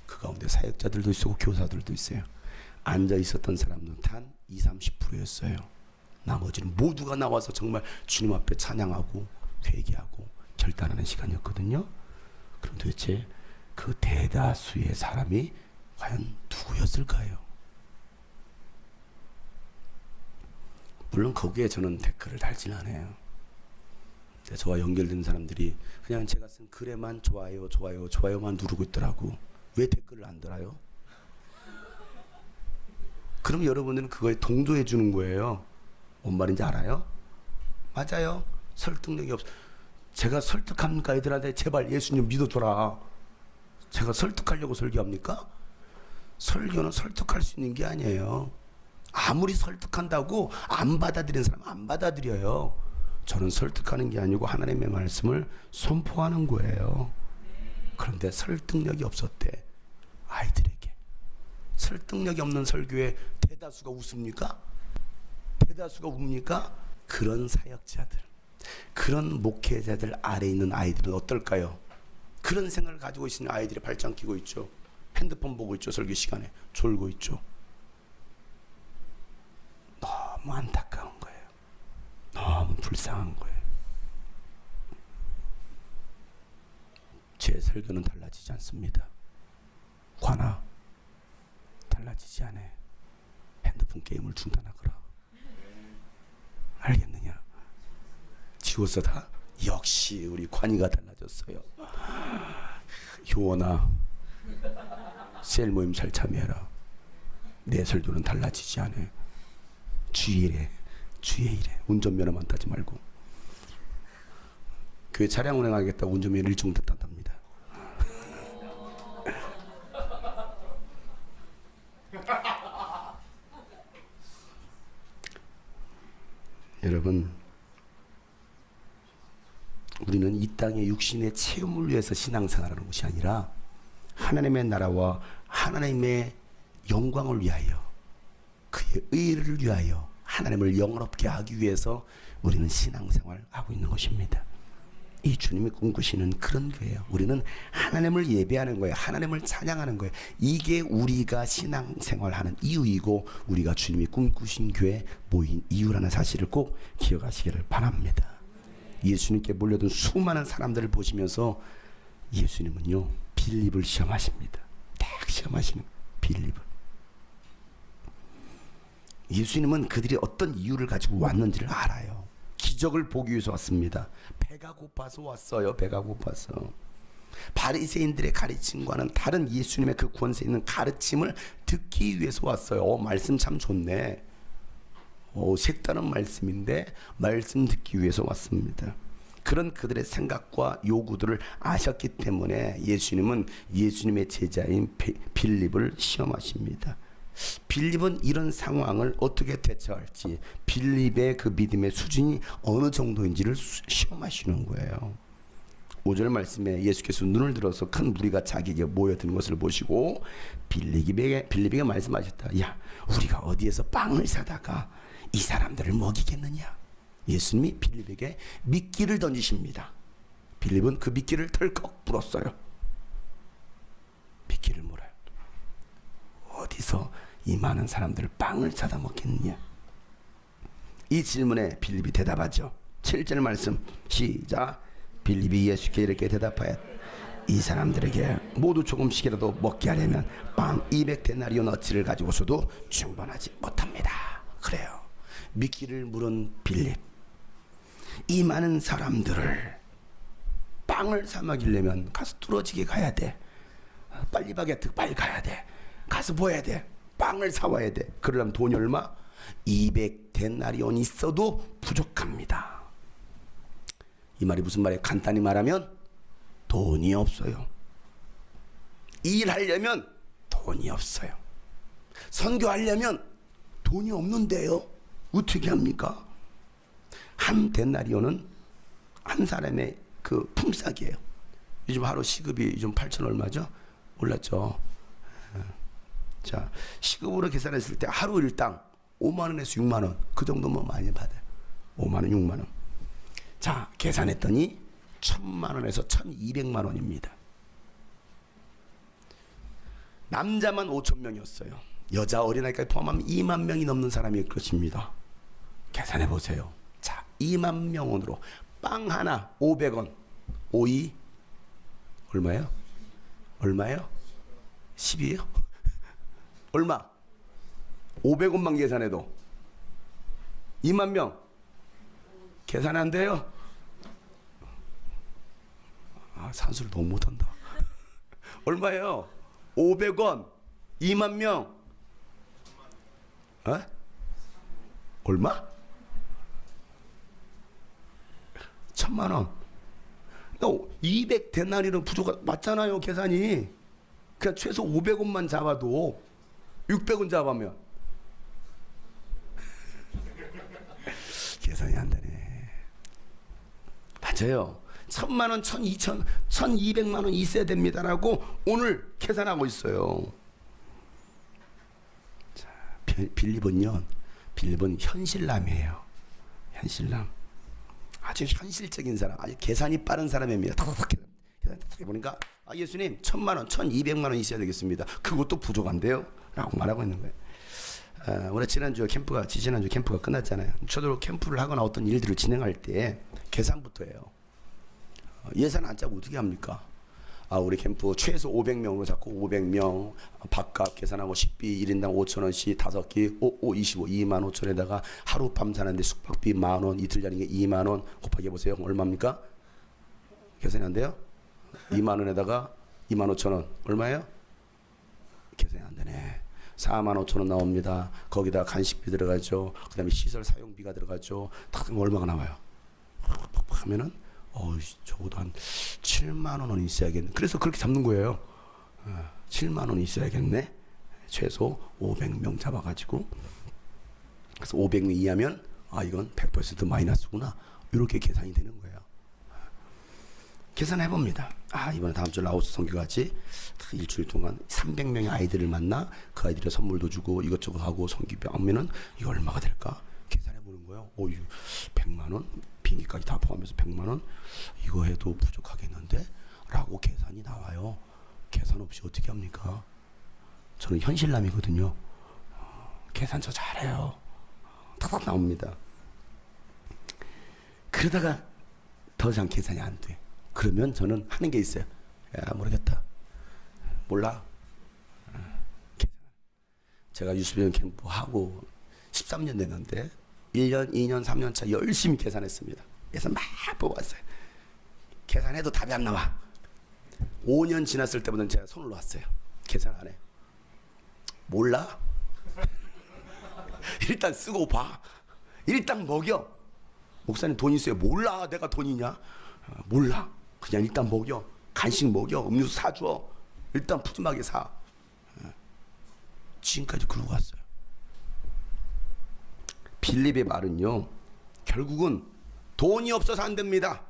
그 가운데 사역자들도 있었고 교사들도 있어요. 앉아 있었던 사람들은 단 20-30%였어요. 나머지는 모두가 나와서 정말 주님 앞에 찬양하고 회개하고 결단하는 시간이었거든요. 그럼 도대체 그 대다수의 사람이 과연 누구였을까요? 물론 거기에 저는 댓글을 달진 않아요. 저와 연결된 사람들이 그냥 제가 쓴 글에만 좋아요만 누르고 있더라고. 왜 댓글을 안 달아요? 그럼 여러분들은 그거에 동조해 주는 거예요. 뭔 말인지 알아요? 맞아요. 설득력이 없어. 제가 설득합니까? 애들한테 제발 예수님 믿어줘라. 제가 설득하려고 설교합니까? 설교는 설득할 수 있는 게 아니에요. 아무리 설득한다고 안 받아들이는 사람 안 받아들여요. 저는 설득하는 게 아니고 하나님의 말씀을 선포하는 거예요. 그런데 설득력이 없었대. 아이들에게. 설득력이 없는 설교에 대다수가 웃습니까? 대다수가 웁니까? 그런 사역자들, 그런 목회자들 아래에 있는 아이들은 어떨까요? 그런 생각을 가지고 있는 아이들이 발장 끼고 있죠. 핸드폰 보고 있죠. 설교 시간에 졸고 있죠. 너무 안타까운 거예요. 너무 불쌍한 거예요. 제 설교는 달라지지 않습니다. 관아, 달라지지 않아. 핸드폰 게임을 중단하거라. 알겠느냐? 지웠어 다? 역시 우리 관이가 달라졌어요. 효원아, 셀 모임 잘 참여해라. 내 설교는 달라지지 않아. 주일에 운전면허만 따지 말고. 교회 차량 운행하겠다고 운전면허 일종 땄답니다. 여러분, 우리는 이 땅의 육신의 체험을 위해서 신앙생활하는 것이 아니라 하나님의 나라와 하나님의 영광을 위하여, 그의 의를 위하여 하나님을 영원롭게 하기 위해서 우리는 신앙생활하고 있는 것입니다. 이 주님이 꿈꾸시는 그런 교회예요. 우리는 하나님을 예배하는 거예요. 하나님을 찬양하는 거예요. 이게 우리가 신앙생활하는 이유이고 우리가 주님이 꿈꾸신 교회에 모인 이유라는 사실을 꼭 기억하시기를 바랍니다. 예수님께 몰려든 수많은 사람들을 보시면서 예수님은요, 빌립을 시험하십니다. 딱 시험하시는 빌립을. 예수님은 그들이 어떤 이유를 가지고 왔는지를 알아요. 기적을 보기 위해서 왔습니다. 배가 고파서 왔어요. 배가 고파서. 바리새인들의 가르침과는 다른 예수님의 그 권세 있는 가르침을 듣기 위해서 왔어요. 말씀 참 좋네. 색다른 말씀인데 말씀 듣기 위해서 왔습니다. 그런 그들의 생각과 요구들을 아셨기 때문에 예수님은 예수님의 제자인 빌립을 시험하십니다. 빌립은 이런 상황을 어떻게 대처할지, 빌립의 그 믿음의 수준이 어느 정도인지를 시험하시는 거예요. 5절 말씀에 예수께서 눈을 들어서 큰 무리가 자기에게 모여드는 것을 보시고 빌립에게 말씀하셨다. 야, 우리가 어디에서 빵을 사다가 이 사람들을 먹이겠느냐. 예수님이 빌립에게 미끼를 던지십니다. 빌립은 그 미끼를 털컥 불었어요. 미끼를 물어요. 어디서 이 많은 사람들을 빵을 사다 먹겠느냐. 이 질문에 빌립이 대답하죠. 7절 말씀 시작. 빌립이 예수께 이렇게 대답하였다. 이 사람들에게 모두 조금씩이라도 먹게 하려면 빵 200데나리온어치를 가지고서도 충분하지 못합니다. 그래요. 미끼를 물은 빌립, 이 많은 사람들을 빵을 사 먹이려면 가서 뚫어지게 가야 돼. 빨리 바게트 빨리 가야 돼. 가서 뭐 해야 돼? 빵을 사와야 돼. 그러려면 돈이 얼마? 200데나리온 있어도 부족합니다. 이 말이 무슨 말이에요? 간단히 말하면 돈이 없어요. 일하려면 돈이 없어요. 선교하려면 돈이 없는데요. 어떻게 합니까? 한 데나리온은 한 사람의 그 품삯이에요. 요즘 하루 시급이 요즘 8천 얼마죠? 올랐죠. 자, 시급으로 계산했을 때 하루 일당 5만 원에서 6만 원, 그 정도면 많이 받아요. 5만 원, 6만 원. 자, 계산했더니 1,000만 원에서 1,200만 원입니다. 남자만 5천 명이었어요. 여자 어린아이까지 포함하면 2만 명이 넘는 사람일 것입니다. 계산해 보세요. 자, 2만 명원으로 빵 하나 500원. 5이 얼마예요? 얼마예요? 10이에요? 얼마? 500원만 계산해도 2만 명 계산 안 돼요? 아, 산수를 너무 못한다. 얼마예요? 500원 2만 명. 어? 얼마? 1,000만 원. 200데나리온 부족하 맞잖아요. 계산이. 그냥 최소 500원만 잡아도 600원 잡으면 계산이 안 되네. 맞아요. 1,000만 원, 1,200만 1,200만 원 있어야 됩니다라고 오늘 계산하고 있어요. 자, 빌립은 현실남이에요. 현실남. 아주 현실적인 사람, 아주 계산이 빠른 사람입니다. 계산 보니까 예수님 1,000만 원, 1,200만 원 있어야 되겠습니다. 그것도 부족한데요? 라고 말하고 있는 거예요. 우리 지난주 캠프가 끝났잖아요. 저도 캠프를 하거나 어떤 일들을 진행할 때 계산부터 해요. 예산 안 짜고 어떻게 합니까? 우리 캠프 최소 500명으로 잡고 500명 밥값 계산하고 식비 1인당 5,000원씩 5끼 25 2만 5천에다가 하룻밤 사는데 숙박비 10,000원 이틀 자는 게 2만 원 곱하기 해보세요. 얼마입니까? 계산이 안 돼요? 2만 원에다가 2만 5천 원 얼마예요? 계산이 안 되네. 4만 5천 원 나옵니다. 거기다 간식비 들어가죠. 그 다음에 시설 사용비가 들어가죠. 다 얼마가 나와요? 하면은 적어도 한 7만 원은 있어야겠네. 그래서 그렇게 잡는 거예요. 7만 원이 있어야겠네. 최소 500명 잡아가지고. 그래서 500명 이하면 이건 100% 마이너스구나. 이렇게 계산이 되는 거예요. 계산해봅니다. 이번에 다음 주 라오스 선교 가지. 일주일 동안 300명의 아이들을 만나 그 아이들의 선물도 주고 이것저것 하고 선교비 하면은 이거 얼마가 될까? 계산해보는 거예요. 100만 원? 비행기까지 다 포함해서 100만 원? 이거 해도 부족하겠는데? 라고 계산이 나와요. 계산 없이 어떻게 합니까? 저는 현실남이거든요. 계산 저 잘해요. 탁탁 나옵니다. 그러다가 더 이상 계산이 안 돼. 그러면 저는 하는 게 있어요. 모르겠다. 몰라. 계산. 제가 유수병 캠프 하고 13년 됐는데 1년, 2년, 3년 차 열심히 계산했습니다. 계산 막 뽑았어요. 계산해도 답이 안 나와. 5년 지났을 때부터는 제가 손을 놨어요. 계산 안 해. 몰라. 일단 쓰고 봐. 일단 먹여. 목사님 돈 있어요? 몰라. 내가 돈이냐? 몰라. 그냥 일단 먹여. 간식 먹여. 음료수 사줘. 일단 푸짐하게 사. 지금까지 그러고 왔어요. 빌립의 말은요, 결국은 돈이 없어서 안 됩니다.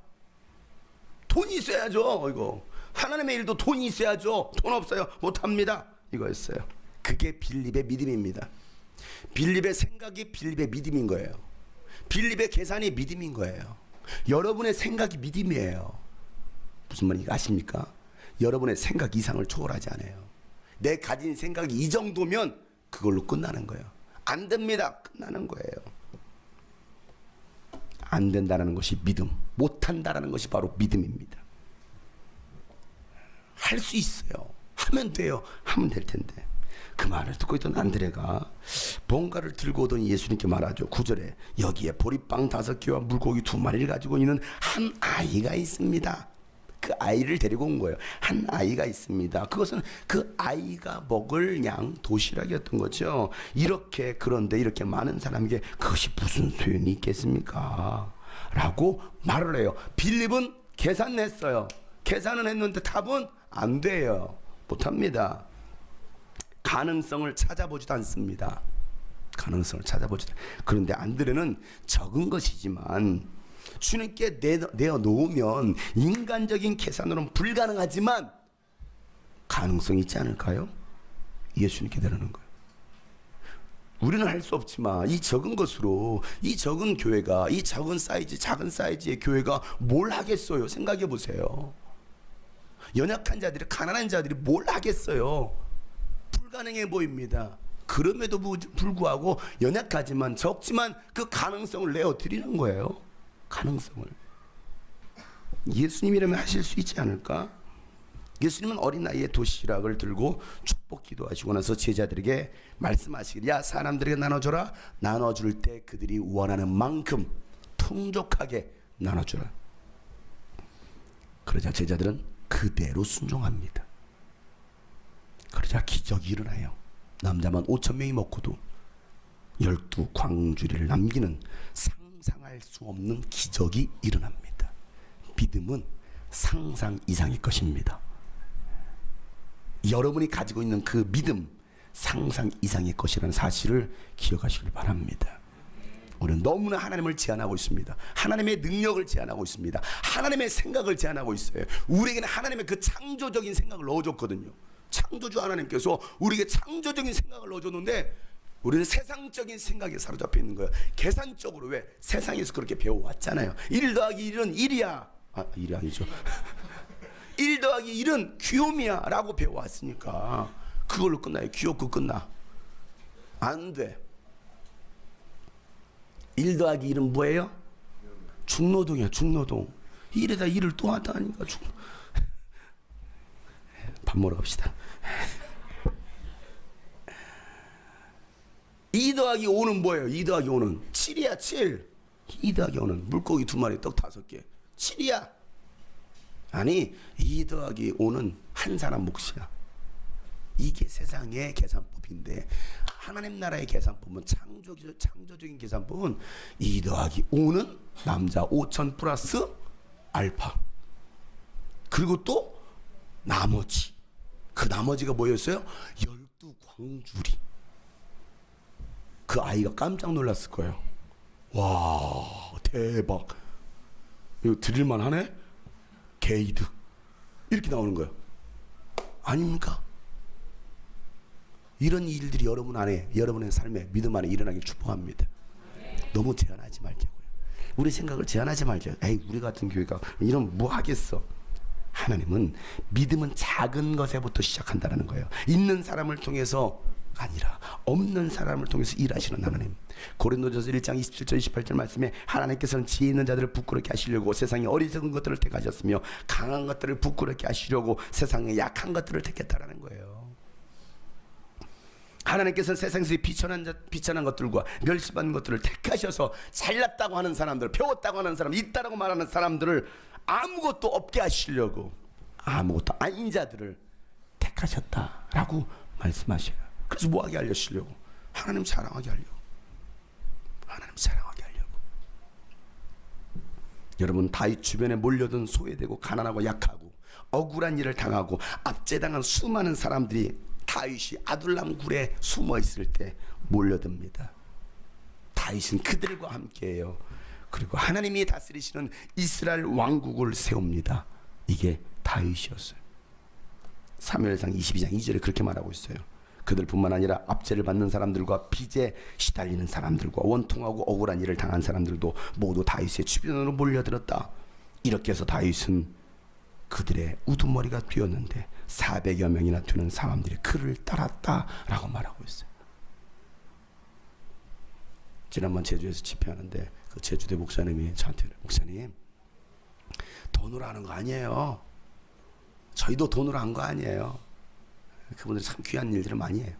돈이 있어야죠. 이거 하나님의 일도 돈이 있어야죠. 돈 없어요, 못합니다. 이거였어요. 그게 빌립의 믿음입니다. 빌립의 생각이 빌립의 믿음인 거예요. 빌립의 계산이 믿음인 거예요. 여러분의 생각이 믿음이에요. 무슨 말인지 아십니까? 여러분의 생각 이상을 초월하지 않아요. 내 가진 생각이 이 정도면 그걸로 끝나는 거예요. 안 됩니다. 끝나는 거예요. 안 된다는 것이 믿음, 못한다는 것이 바로 믿음입니다. 할 수 있어요. 하면 돼요. 하면 될 텐데. 그 말을 듣고 있던 안드레가 뭔가를 들고 오더니 예수님께 말하죠. 9절에 여기에 보리빵 5개와 물고기 2마리를 가지고 있는 한 아이가 있습니다. 그 아이를 데리고 온 거예요. 한 아이가 있습니다. 그것은 그 아이가 먹을 양 도시락이었던 거죠. 이렇게, 그런데 이렇게 많은 사람에게 그것이 무슨 소용이 있겠습니까? 라고 말을 해요. 빌립은 계산했어요. 계산은 했는데 답은 안 돼요. 못합니다. 가능성을 찾아보지도 않습니다. 가능성을 찾아보지도. 그런데 안드레는 적은 것이지만 주님께 내어 놓으면 인간적인 계산으로는 불가능하지만 가능성이 있지 않을까요? 예수님께 내려놓는 거예요. 우리는 할 수 없지만 이 적은 것으로, 이 적은 교회가, 이 작은 사이즈의 교회가 뭘 하겠어요? 생각해 보세요. 연약한 자들이, 가난한 자들이 뭘 하겠어요? 불가능해 보입니다. 그럼에도 불구하고 연약하지만 적지만 그 가능성을 내어 드리는 거예요. 가능성을. 예수님이라면 하실 수 있지 않을까? 예수님은 어린 나이에 도시락을 들고 축복 기도하시고 나서 제자들에게 말씀하시기를, 야, 사람들에게 나눠줘라. 나눠줄 때 그들이 원하는 만큼 풍족하게 나눠주라. 그러자 제자들은 그대로 순종합니다. 그러자 기적이 일어나요. 남자만 5,000명이 먹고도 12광주리를 남기는 상상할 수 없는 기적이 일어납니다. 믿음은 상상 이상의 것입니다. 여러분이 가지고 있는 그 믿음, 상상 이상의 것이라는 사실을 기억하시길 바랍니다. 우리는 너무나 하나님을 제한하고 있습니다. 하나님의 능력을 제한하고 있습니다. 하나님의 생각을 제한하고 있어요. 우리에게는 하나님의 그 창조적인 생각을 넣어줬거든요. 창조주 하나님께서 우리에게 창조적인 생각을 넣어줬는데 우리는 세상적인 생각에 사로잡혀 있는 거예요. 계산적으로. 왜? 세상에서 그렇게 배워왔잖아요. 1 더하기 1은 1이야. 1이 아니죠. 1 더하기 1은 귀요미야 라고 배워왔으니까 그걸로 끝나요. 귀엽고 끝나. 안 돼. 1 더하기 1은 뭐예요? 중노동이야. 중노동. 1에다 1을 또 하다 하니까 밥 먹으러 갑시다. 2 더하기 5는 뭐예요? 2 더하기 5는 7이야. 7. 2 더하기 5는 물고기 2마리, 떡 5개. 7이야. 아니, 2 더하기 5는 한 사람 몫이야. 이게 세상의 계산법인데 하나님 나라의 계산법은, 창조적인 계산법은 2 더하기 5는 남자 5,000 플러스 알파. 그리고 또 나머지. 그 나머지가 뭐였어요? 12광주리. 그 아이가 깜짝 놀랐을 거예요. 와, 대박. 이거 드릴만 하네? 게이드. 이렇게 나오는 거예요. 아닙니까? 이런 일들이 여러분 안에, 여러분의 삶에, 믿음 안에 일어나길 축복합니다. 너무 제한하지 말자고요. 우리 생각을 제한하지 말자. 에이, 우리 같은 교회가 이런 뭐 하겠어. 하나님은 믿음은 작은 것에부터 시작한다는 거예요. 있는 사람을 통해서 아니라 없는 사람을 통해서 일하시는 하나님. 고린도전서 1장 27절 28절 말씀에 하나님께서는 지혜 있는 자들을 부끄럽게 하시려고 세상의 어리석은 것들을 택하셨으며 강한 것들을 부끄럽게 하시려고 세상의 약한 것들을 택했다라는 거예요. 하나님께서는 세상에서 비천한 것들과 멸시받는 것들을 택하셔서 잘났다고 하는 사람들, 배웠다고 하는 사람, 있다라고 말하는 사람들을 아무것도 없게 하시려고 아무것도 아닌 자들을 택하셨다라고 말씀하셔요. 그래서 뭐하게 하려시려고? 하나님 사랑하게 하려고. 하나님 사랑하게 하려고. 여러분, 다윗 주변에 몰려든 소외되고 가난하고 약하고 억울한 일을 당하고 압제당한 수많은 사람들이 다윗이 아둘람 굴에 숨어 있을 때 몰려듭니다. 다윗은 그들과 함께해요. 그리고 하나님이 다스리시는 이스라엘 왕국을 세웁니다. 이게 다윗이었어요. 사무엘상 22장 2절에 그렇게 말하고 있어요. 그들뿐만 아니라 압제를 받는 사람들과 빚에 시달리는 사람들과 원통하고 억울한 일을 당한 사람들도 모두 다윗의 주변으로 몰려들었다. 이렇게 해서 다윗은 그들의 우두머리가 되었는데 400여 명이나 되는 사람들이 그를 따랐다라고 말하고 있어요. 지난번 제주에서 집회하는데 그 제주대 목사님이 저한테 목사님 돈으로 하는 거 아니에요. 저희도 돈으로 한 거 아니에요. 그분들이 참 귀한 일들을 많이 해요.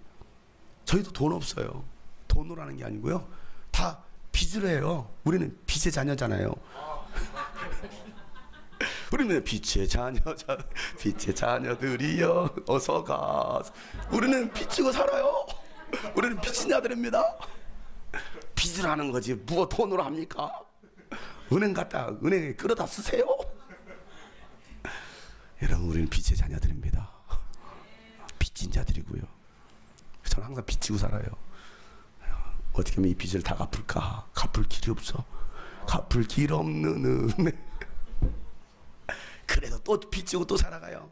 저희도 돈 없어요. 돈으로 하는 게 아니고요. 다 빚을 해요. 우리는 빚의 자녀잖아요. 우리는 빚의 자녀들이여 어서 가. 우리는 빚지고 살아요. 우리는 빚진 자들입니다. 빚을 하는 거지 뭐 돈으로 합니까? 은행 갔다 은행에 끌어다 쓰세요. 여러분 우리는 빚의 자녀들입니다. 빚진 자들이고요. 저는 항상 빚지고 살아요. 어떻게 하면 이 빚을 다 갚을까? 갚을 길이 없어. 갚을 길 없는 은혜. 그래도 또 빚지고 또 살아가요.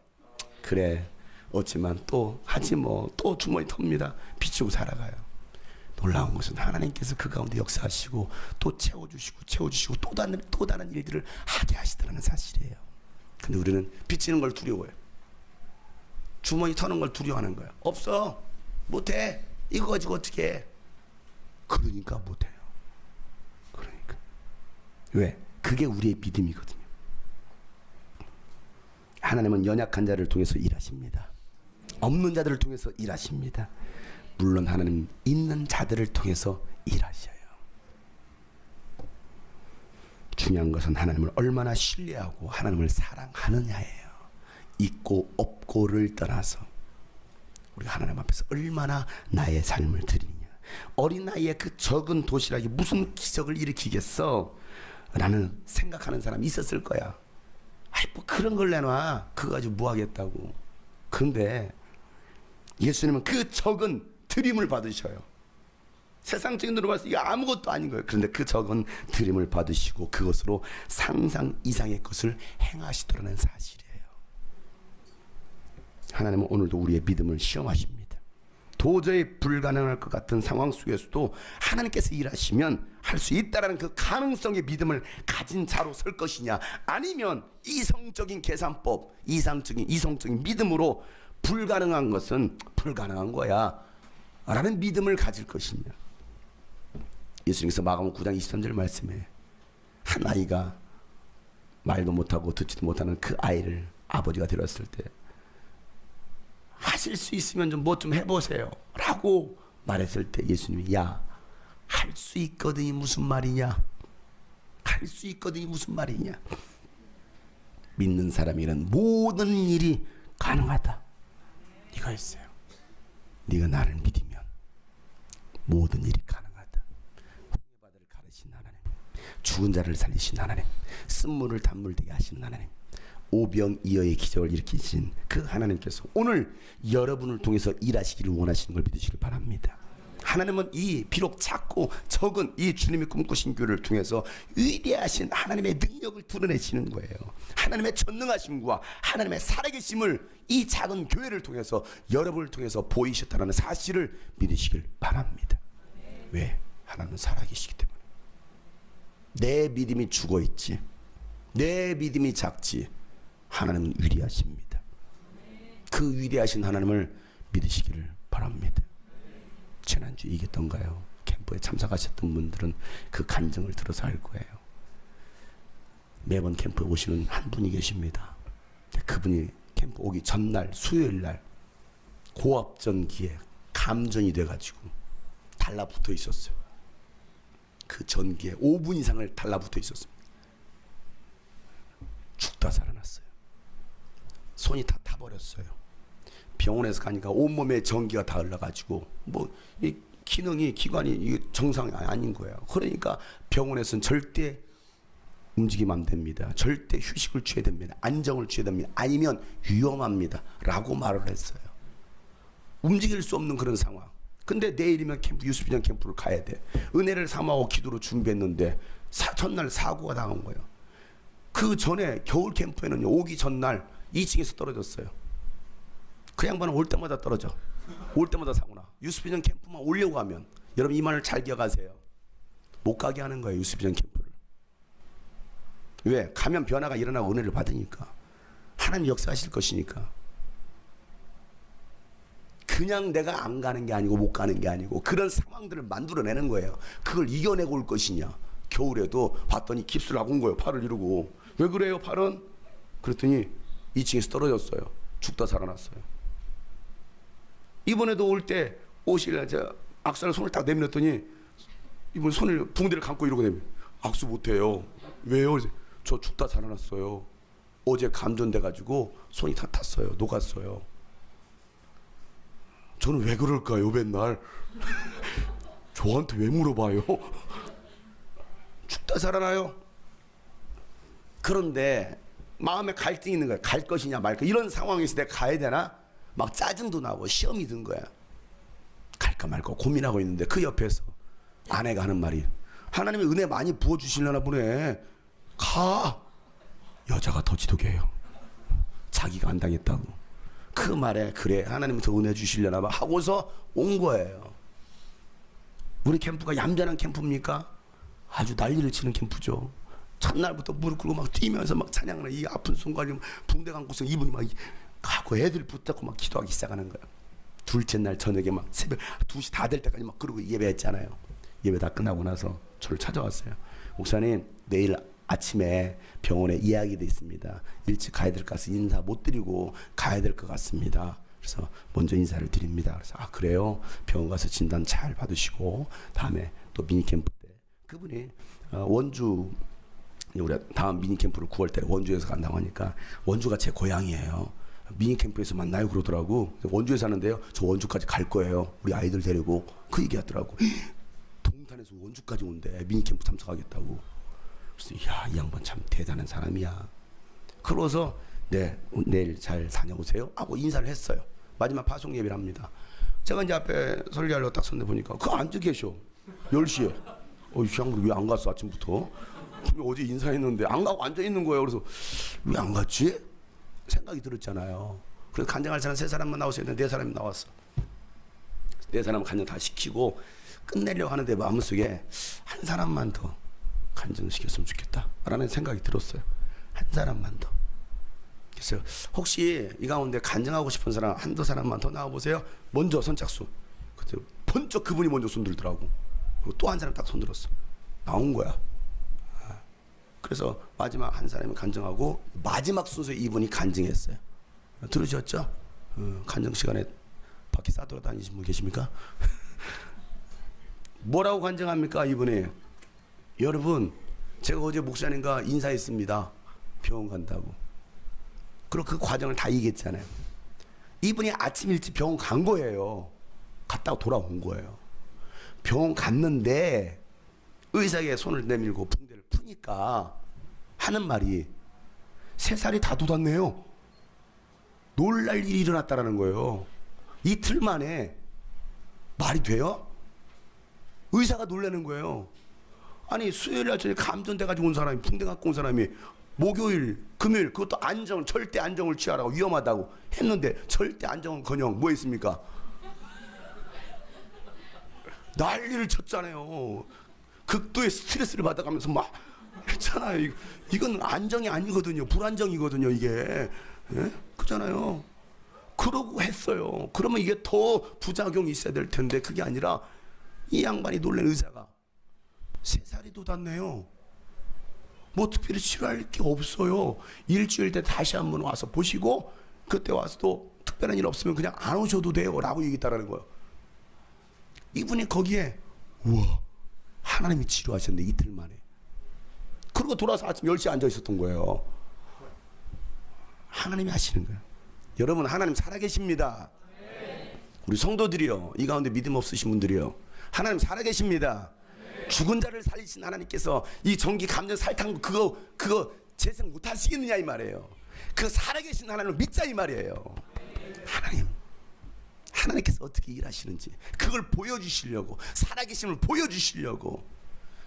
그래 없지만 또 하지 뭐 또 주머니 텁니다. 빚지고 살아가요. 놀라운 것은 하나님께서 그 가운데 역사하시고 또 채워주시고 또 다른 일들을 하게 하시더라는 사실이에요. 근데 우리는 빚지는 걸 두려워해요. 주머니 터는 걸 두려워하는 거야. 없어 못해 이거 가지고 어떻게 해. 그러니까 못해요. 그러니까 왜? 그게 우리의 믿음이거든요. 하나님은 연약한 자를 통해서 일하십니다. 없는 자들을 통해서 일하십니다. 물론 하나님 있는 자들을 통해서 일하셔요. 중요한 것은 하나님을 얼마나 신뢰하고 하나님을 사랑하느냐예요. 있고 없고를 떠나서 우리가 하나님 앞에서 얼마나 나의 삶을 드리느냐. 어린 나이에 그 적은 도시락이 무슨 기적을 일으키겠어? 라는 생각하는 사람이 있었을 거야. 아이 뭐 그런 걸 내놔. 그거 가지고 뭐 하겠다고. 근데 예수님은 그 적은 드림을 받으셔요. 세상적인 눈으로 봤을 때 이게 아무것도 아닌 거예요. 그런데 그 적은 드림을 받으시고 그것으로 상상 이상의 것을 행하시더라는 사실이에요. 하나님은 오늘도 우리의 믿음을 시험하십니다. 도저히 불가능할 것 같은 상황 속에서도 하나님께서 일하시면 할 수 있다라는 그 가능성의 믿음을 가진 자로 설 것이냐, 아니면 이성적인 계산법, 이성적인 믿음으로 불가능한 것은 불가능한 거야 라는 믿음을 가질 것이냐. 예수님께서 마가복음 9장 23절 말씀에 한 아이가 말도 못하고 듣지도 못하는 그 아이를 아버지가 데려왔을 때 하실 수 있으면 좀 뭐 좀 해보세요 라고 말했을 때 예수님이 야, 할 수 있거든이 무슨 말이냐, 할 수 있거든이 무슨 말이냐. 믿는 사람에게는 모든 일이 가능하다 이거였어요. 네가 나를 믿으면 모든 일이 가능하다. 바다를 가르신 하나님, 죽은 자를 살리신 하나님, 쓴물을 단물되게 하시는 하나님, 오병이어의 기적을 일으키신 그 하나님께서 오늘 여러분을 통해서 일하시기를 원하시는 걸 믿으시길 바랍니다. 하나님은 이 비록 작고 적은 이 주님이 꿈꾸신 교회를 통해서 위대하신 하나님의 능력을 드러내시는 거예요. 하나님의 전능하심과 하나님의 살아계심을 이 작은 교회를 통해서 여러분을 통해서 보이셨다는 사실을 믿으시길 바랍니다. 왜? 하나님은 살아계시기 때문에. 내 믿음이 죽어있지, 내 믿음이 작지, 하나님은 위대하십니다. 그 위대하신 하나님을 믿으시기를 바랍니다. 지난주 이겼던가요? 캠프에 참석하셨던 분들은 그 간증을 들어서 알 거예요. 매번 캠프에 오시는 한 분이 계십니다. 그분이 캠프 오기 전날 수요일날 고압전기에 감전이 돼가지고 달라붙어 있었어요. 그 전기에 5분 이상을 달라붙어 있었습니다. 죽다 살아났어요. 손이 다 타버렸어요. 병원에서 가니까 온몸에 전기가 다 흘러가지고 뭐 이 기관이 정상이 아닌 거예요. 그러니까 병원에서는 절대 움직이면 안 됩니다. 절대 휴식을 취해야 됩니다. 안정을 취해야 됩니다. 아니면 위험합니다 라고 말을 했어요. 움직일 수 없는 그런 상황. 근데 내일이면 캠프, 유수비전 캠프를 가야 돼. 은혜를 삼아오고 기도로 준비했는데 첫날 사고가 당한 거예요. 그 전에 겨울 캠프에는 오기 전날 2층에서 떨어졌어요. 그 양반은 올 때마다 떨어져. 올 때마다 사고나. 유스비전 캠프만 오려고 하면, 여러분 이 말을 잘 기억하세요. 못 가게 하는 거예요, 유스비전 캠프를. 왜? 가면 변화가 일어나고 은혜를 받으니까. 하나님 역사하실 것이니까. 그냥 내가 안 가는 게 아니고 못 가는 게 아니고 그런 상황들을 만들어내는 거예요. 그걸 이겨내고 올 것이냐. 겨울에도 봤더니 깁스를 하고 온 거예요. 팔을 이러고. 왜 그래요 팔은? 그랬더니 2층에서 떨어졌어요. 죽다 살아났어요. 이번에도 올 때 오시려 악수를 손을 딱 내밀었더니 이번 손을 붕대를 감고 이러고 내밀. 악수 못해요. 왜요? 저 죽다 살아났어요. 어제 감전돼 가지고 손이 다 탔어요. 녹았어요. 저는 왜 그럴까요 맨날? 저한테 왜 물어봐요? 죽다 살아나요. 그런데 마음에 갈등이 있는 거야. 갈 것이냐 말까. 이런 상황에서 내가 가야 되나? 막 짜증도 나고 시험이 든 거야. 갈까 말까 고민하고 있는데 그 옆에서 아내가 하는 말이, 하나님이 은혜 많이 부어주시려나 보네. 가. 여자가 더 지독해요. 자기가 안 당했다고. 그 말에 그래 하나님이 더 은혜 주시려나 봐 하고서 온 거예요. 우리 캠프가 얌전한 캠프입니까? 아주 난리를 치는 캠프죠. 첫날부터 무릎 꿇고 막 뛰면서 막 찬양하는 이 아픈 순간이 붕대 감고서 이분이 막 가고 애들 붙잡고 막 기도하기 시작하는 거예요. 둘째 날 저녁에 막 새벽 2시 다 될 때까지 막 그러고 예배했잖아요. 예배 다 끝나고 나서 저를 찾아왔어요. 목사님 내일 아침에 병원에 이야기돼 있습니다. 일찍 가야 될 것 같아서 인사 못 드리고 가야 될 것 같습니다. 그래서 먼저 인사를 드립니다. 그래서 아 그래요? 병원 가서 진단 잘 받으시고 다음에 또 미니 캠프 때 그분이 원주, 우리 다음 미니 캠프를 9월 때 원주에서 간다고 하니까 원주가 제 고향이에요. 미니 캠프에서 만나요 그러더라고. 원주에 사는데요. 저 원주까지 갈 거예요. 우리 아이들 데리고. 그 얘기하더라고. 동탄에서 원주까지 온대. 미니 캠프 참석하겠다고. 그래서 야, 이 양반 참 대단한 사람이야. 그러고서 네, 내일 잘 다녀오세요 하고 인사를 했어요. 마지막 파송 예배를 합니다. 제가 이제 앞에 설교하려고 딱 섰는데 보니까 그 앉아 계셔. 10시에. 이 양반 왜 안 갔어 아침부터? 어제 인사했는데 안 가고 앉아 있는 거예요. 그래서 왜 안 갔지? 생각이 들었잖아요. 그래서 간증할 사람 3사람만 나오셔야 되는데 4사람이 나왔어. 4사람 간증 다 시키고 끝내려고 하는데 마음속에 한 사람만 더 간증시켰으면 좋겠다 라는 생각이 들었어요. 한 사람만 더. 그래서 혹시 이 가운데 간증하고 싶은 사람 한두 사람만 더 나와보세요. 먼저 선착순. 그때 번쩍 그분이 먼저 손 들더라고. 그리고 또 한 사람 딱 손 들었어. 나온 거야. 그래서 마지막 한 사람이 간증하고 마지막 순서에 이분이 간증했어요. 들으셨죠? 간증 시간에 바퀴 싸돌아다니신 분 계십니까? 뭐라고 간증합니까 이분이? 여러분 제가 어제 목사님과 인사했습니다. 병원 간다고. 그리고 그 과정을 다 얘기했잖아요. 이분이 아침 일찍 병원 간 거예요. 갔다가 돌아온 거예요. 병원 갔는데 의사에게 손을 내밀고 붕대를 푸니까 하는 말이 3살이 다 돋았네요. 놀랄 일이 일어났다라는 거예요. 이틀 만에. 말이 돼요? 의사가 놀라는 거예요. 아니 수요일 날 저녁에 감전돼가지고 온 사람이, 붕대 갖고 온 사람이 목요일 금요일 그것도 안정, 절대 안정을 취하라고 위험하다고 했는데 절대 안정은 그냥 뭐 했습니까? 난리를 쳤잖아요. 극도의 스트레스를 받아가면서 막 했잖아요. 이건 안정이 아니거든요. 불안정이거든요 이게. 예? 그잖아요. 그러고 했어요. 그러면 이게 더 부작용이 있어야 될 텐데 그게 아니라 이 양반이 놀란 의사가 3살이 돋았네요. 뭐 특별히 치료할 게 없어요. 일주일 때 다시 한번 와서 보시고 그때 와서도 특별한 일 없으면 그냥 안 오셔도 돼요 라고 얘기했다라는 거예요. 이분이 거기에 우와 하나님이 치료하셨네 이틀 만에. 그리고 돌아서 아침 10시에 앉아 있었던 거예요. 하나님이 하시는 거예요. 여러분 하나님 살아계십니다. 우리 성도들이요, 이 가운데 믿음 없으신 분들이요, 하나님 살아계십니다. 죽은 자를 살리신 하나님께서 이 전기 감전 살탕 그거 재생 못 하시겠느냐 이 말이에요. 그 살아계신 하나님을 믿자 이 말이에요. 하나님께서 어떻게 일하시는지 그걸 보여주시려고, 살아계심을 보여주시려고.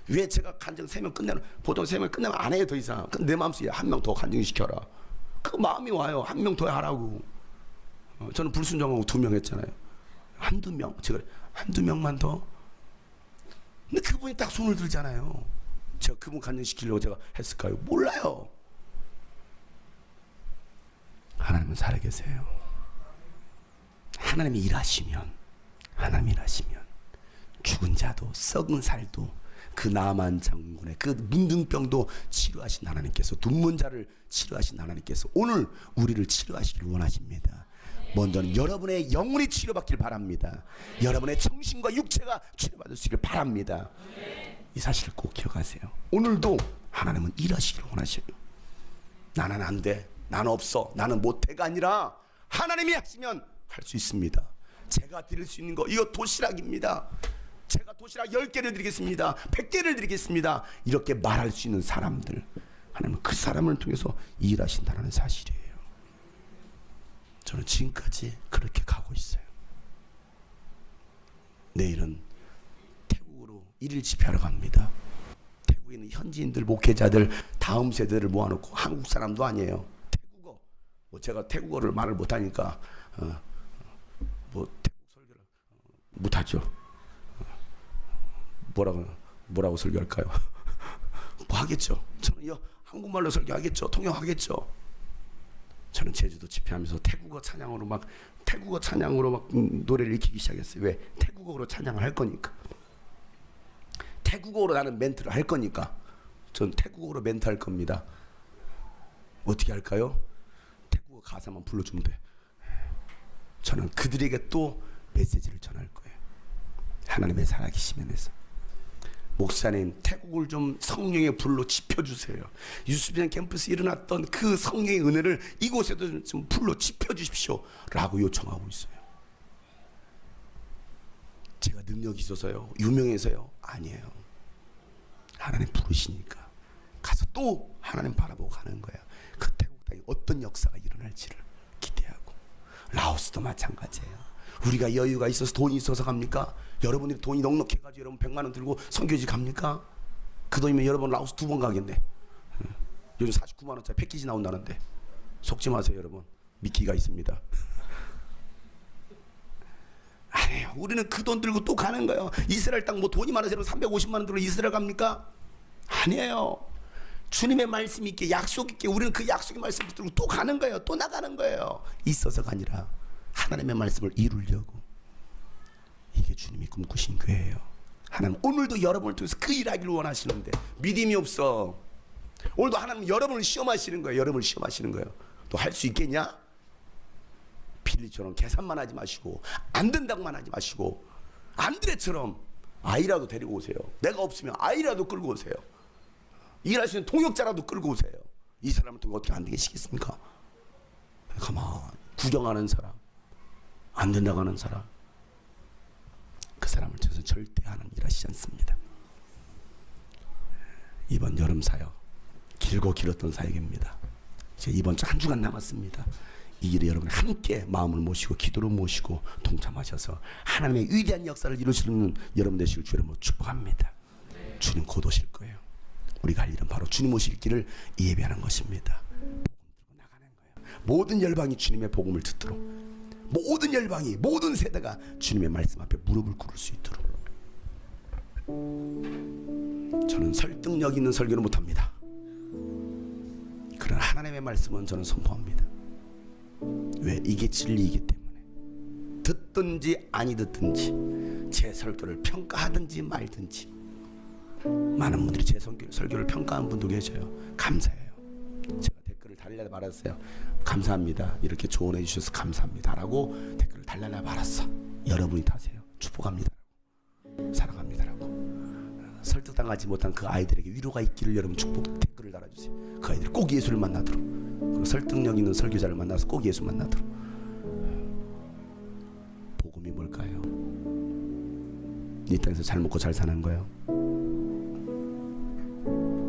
왜 제가 간증 3명 끝내는, 보통 3명 끝내면 안 해요 더 이상. 근데 내 마음속에 한 명 더 간증시켜라. 그 마음이 와요. 한 명 더 하라고. 저는 불순종하고 2명 했잖아요. 한두 명, 제가 한두 명만 더. 근데 그분이 딱 손을 들잖아요. 제가 그분 간증시키려고 제가 했을까요? 몰라요. 하나님은 살아계세요. 하나님이 일하시면, 하나님이 일하시면 죽은 자도 썩은 살도 그 나만 장군의 그 문둥병도 치료하신 하나님께서, 눈먼 자를 치료하신 하나님께서 오늘 우리를 치료하시길 원하십니다. 먼저는 여러분의 영혼이 치료받길 바랍니다. 여러분의 정신과 육체가 치료받을 수 있길 바랍니다. 이 사실을 꼭 기억하세요. 오늘도 하나님은 일하시길 원하셔요. 나는 안 돼, 나는 없어, 나는 못해가 아니라 하나님이 하시면 할 수 있습니다. 제가 드릴 수 있는 거 이거 도시락입니다. 제가 도시락 10개를 드리겠습니다. 100개를 드리겠습니다. 이렇게 말할 수 있는 사람들, 하나님은 그 사람을 통해서 일하신다는 사실이에요. 저는 지금까지 그렇게 가고 있어요. 내일은 태국으로 1일 집회하러 갑니다. 태국에 있는 현지인들, 목회자들, 다음 세대를 모아놓고, 한국 사람도 아니에요. 태국어, 뭐 제가 태국어를 말을 못하니까 뭐 태국 설교를 못하죠. 뭐라고 설교할까요? 뭐 하겠죠. 저는 한국말로 설교하겠죠. 통역하겠죠. 저는 제주도 집회하면서 태국어 찬양으로 막 노래를 익히기 시작했어요. 왜? 태국어로 찬양을 할 거니까. 태국어로 나는 멘트를 할 거니까. 전 태국어로 멘트 할 겁니다. 어떻게 할까요? 태국어 가사만 불러주면 돼. 저는 그들에게 또 메시지를 전할 거예요. 하나님의 살아계신 면에서. 목사님, 태국을 좀 성령의 불로 지펴주세요. 유스비안 캠퍼스에 일어났던 그 성령의 은혜를 이곳에도 좀 불로 지펴주십시오 라고 요청하고 있어요. 제가 능력이 있어서요, 유명해서요? 아니에요. 하나님 부르시니까 가서 또 하나님 바라보고 가는 거예요. 그 태국 땅에 어떤 역사가 일어날지를 기대하고. 라오스도 마찬가지예요. 우리가 여유가 있어서, 돈이 있어서 갑니까? 여러분들이 돈이 넉넉해가지고 여러분 100만 원 들고 선교지 갑니까? 그 돈이면 여러분 라오스 2번 가겠네. 요즘 49만 원짜리 패키지 나온다는데 속지 마세요 여러분. 미끼가 있습니다. 아니에요. 우리는 그 돈 들고 또 가는 거예요. 이스라엘 땅 뭐 돈이 많아서 350만 원 들고 이스라엘 갑니까? 아니에요. 주님의 말씀 있게, 약속 있게 우리는 그 약속의 말씀 붙들고 또 가는 거예요. 또 나가는 거예요. 있어서가 아니라 하나님의 말씀을 이루려고. 이게 주님이 꿈꾸신 교회예요. 하나님 오늘도 여러분을 통해서 그 일하기를 원하시는데 믿음이 없어. 오늘도 하나님 여러분을 시험하시는 거예요. 여러분을 시험하시는 거예요. 또 할 수 있겠냐? 빌리처럼 계산만 하지 마시고, 안 된다고만 하지 마시고, 안드레처럼 아이라도 데리고 오세요. 내가 없으면 아이라도 끌고 오세요. 일할 수 있는 통역자라도 끌고 오세요. 이 사람을 통해 어떻게 안 되게 시겠습니까? 가만 구경하는 사람, 안 된다고 하는 사람, 그 사람을 통해서 절대 하나님 일하시지 않습니다. 이번 여름 사역, 길고 길었던 사역입니다. 이제 이번 주 한 주간 남았습니다. 이 일에 여러분 함께 마음을 모시고 기도를 모시고 동참하셔서 하나님의 위대한 역사를 이루시는 여러분 되시길 주의 이름으로 축복합니다. 주님 곧 오실 거예요. 우리가 할 일은 바로 주님 오실 길을 예배하는 것입니다. 복음 들고 나가는 거예요. 모든 열방이 주님의 복음을 듣도록, 모든 열방이, 모든 세대가 주님의 말씀 앞에 무릎을 꿇을 수 있도록. 저는 설득력 있는 설교는 못합니다. 그러나 하나님의 말씀은 저는 선포합니다. 왜? 이게 진리이기 때문에. 듣든지 아니 듣든지, 제 설교를 평가하든지 말든지. 많은 분들이 제 설교를 평가하는 분도 계셔요. 감사해요. 제가 댓글을 달려라 말았어요. 감사합니다. 이렇게 조언해 주셔서 감사합니다 라고 댓글을 달려라 말았어. 여러분이 다세요. 축복합니다 라고, 사랑합니다 라고. 설득당하지 못한 그 아이들에게 위로가 있기를 여러분 축복 댓글을 달아주세요. 그 아이들이 꼭 예수를 만나도록, 그리고 설득력 있는 설교자를 만나서 꼭 예수 만나도록. 복음이 뭘까요? 이 땅에서 잘 먹고 잘 사는 거예요?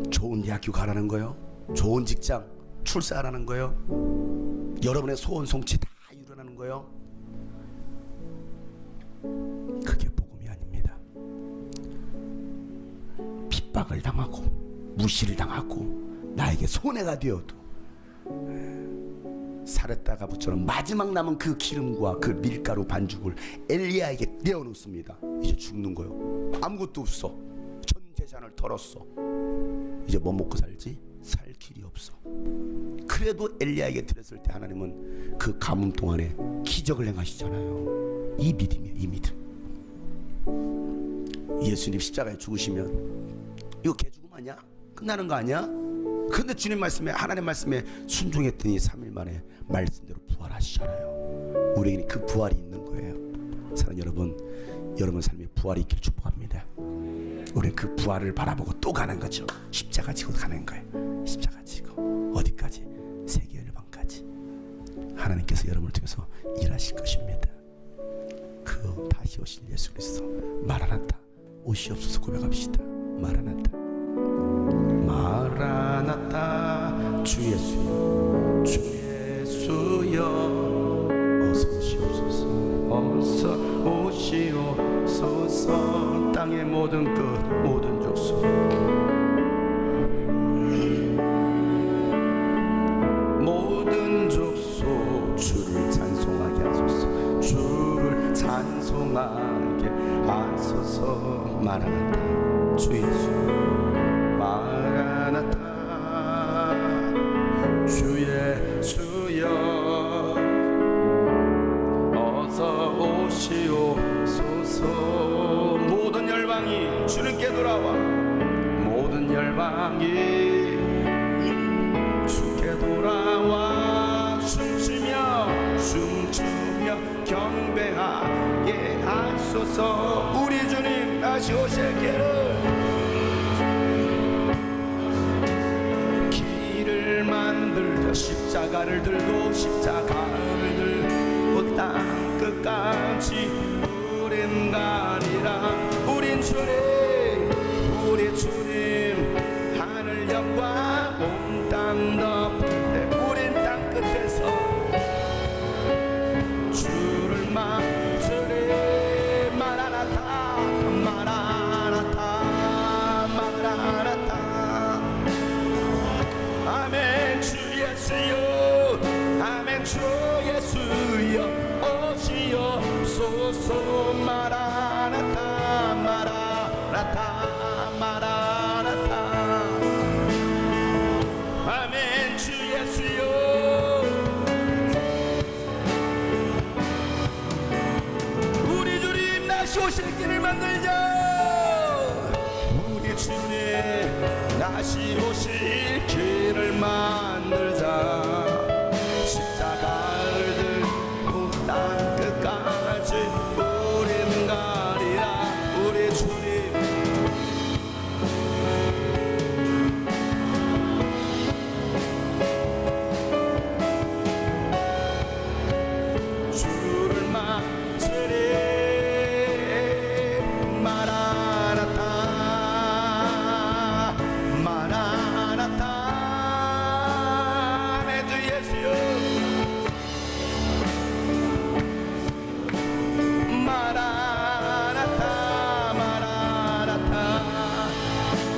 좋은 대학교 가라는 거예요? 좋은 직장 출세하라는 거예요? 여러분의 소원 성취 다 이루라는 거예요? 그게 복음이 아닙니다. 핍박을 당하고 무시를 당하고 나에게 손해가 되어도 사르다가 부처는 마지막 남은 그 기름과 그 밀가루 반죽을 엘리야에게 내어놓습니다. 이제 죽는 거요. 아무것도 없어. 전 재산을 털었어. 이제 뭐 먹고 살지? 살 길이 없어. 그래도 엘리야에게 드렸을 때 하나님은 그 가뭄 동안에 기적을 행하시잖아요. 이 믿음이에요. 이 믿음. 예수님 십자가에 죽으시면 이거 개죽음 아니야? 끝나는 거 아니야? 근데 주님 말씀에, 하나님 말씀에 순종했더니 3일 만에 말씀대로 부활하시잖아요. 우리에게 그 부활이 있는 거예요. 사랑하는 여러분, 여러분 삶에 부활이 있길 축복합니다. 우리는 그 부활을 바라보고 또 가는 거죠. 십자가 지고 가는 거예요. 십자가 지고 어디까지? 세계 열방까지. 하나님께서 여러분을 통해서 일하실 것입니다. 그 다시 오실 예수 그리스도 마라나타 오시옵소서 고백합시다. 마라나타 마라나타 주 예수여 주 예수여 어서 오시옵소서 어서 오시옵소서 땅의 모든 끝 모든 족속 모든 족속 주를 찬송하게 하소서 주를 찬송하게 하소서 마라나타 주 예수 마라나타 주 예수여 어서 오시옵소서 모든 열방이 주님께 돌아와 모든 열방이 주께 돌아와 춤추며 경배하게 하소서 우리 주님 다시 오실 길을 만들자 십자가를 들고 십자가를 들고 땅 끝까지 우린 가리라 우린 주님 하늘 영광 온 땅 덮을 때 우린 땅 끝에서 주를 맞으리 마라나타 마라나타 마라나타 아멘 주 예수여 아멘 주 예수여 오시옵소서 마라나타 마라나타 마라나타 아멘 주 예수여 우리 주님 다시 오실 길을 만들자 우리 주님 다시 오실 길을 만들자 십자가를 들고 땅 끝까지 우린 가리라 우리 주님 주를 맞으리 마라나타 마라나타 내 주 예수여 마라나타 마라나타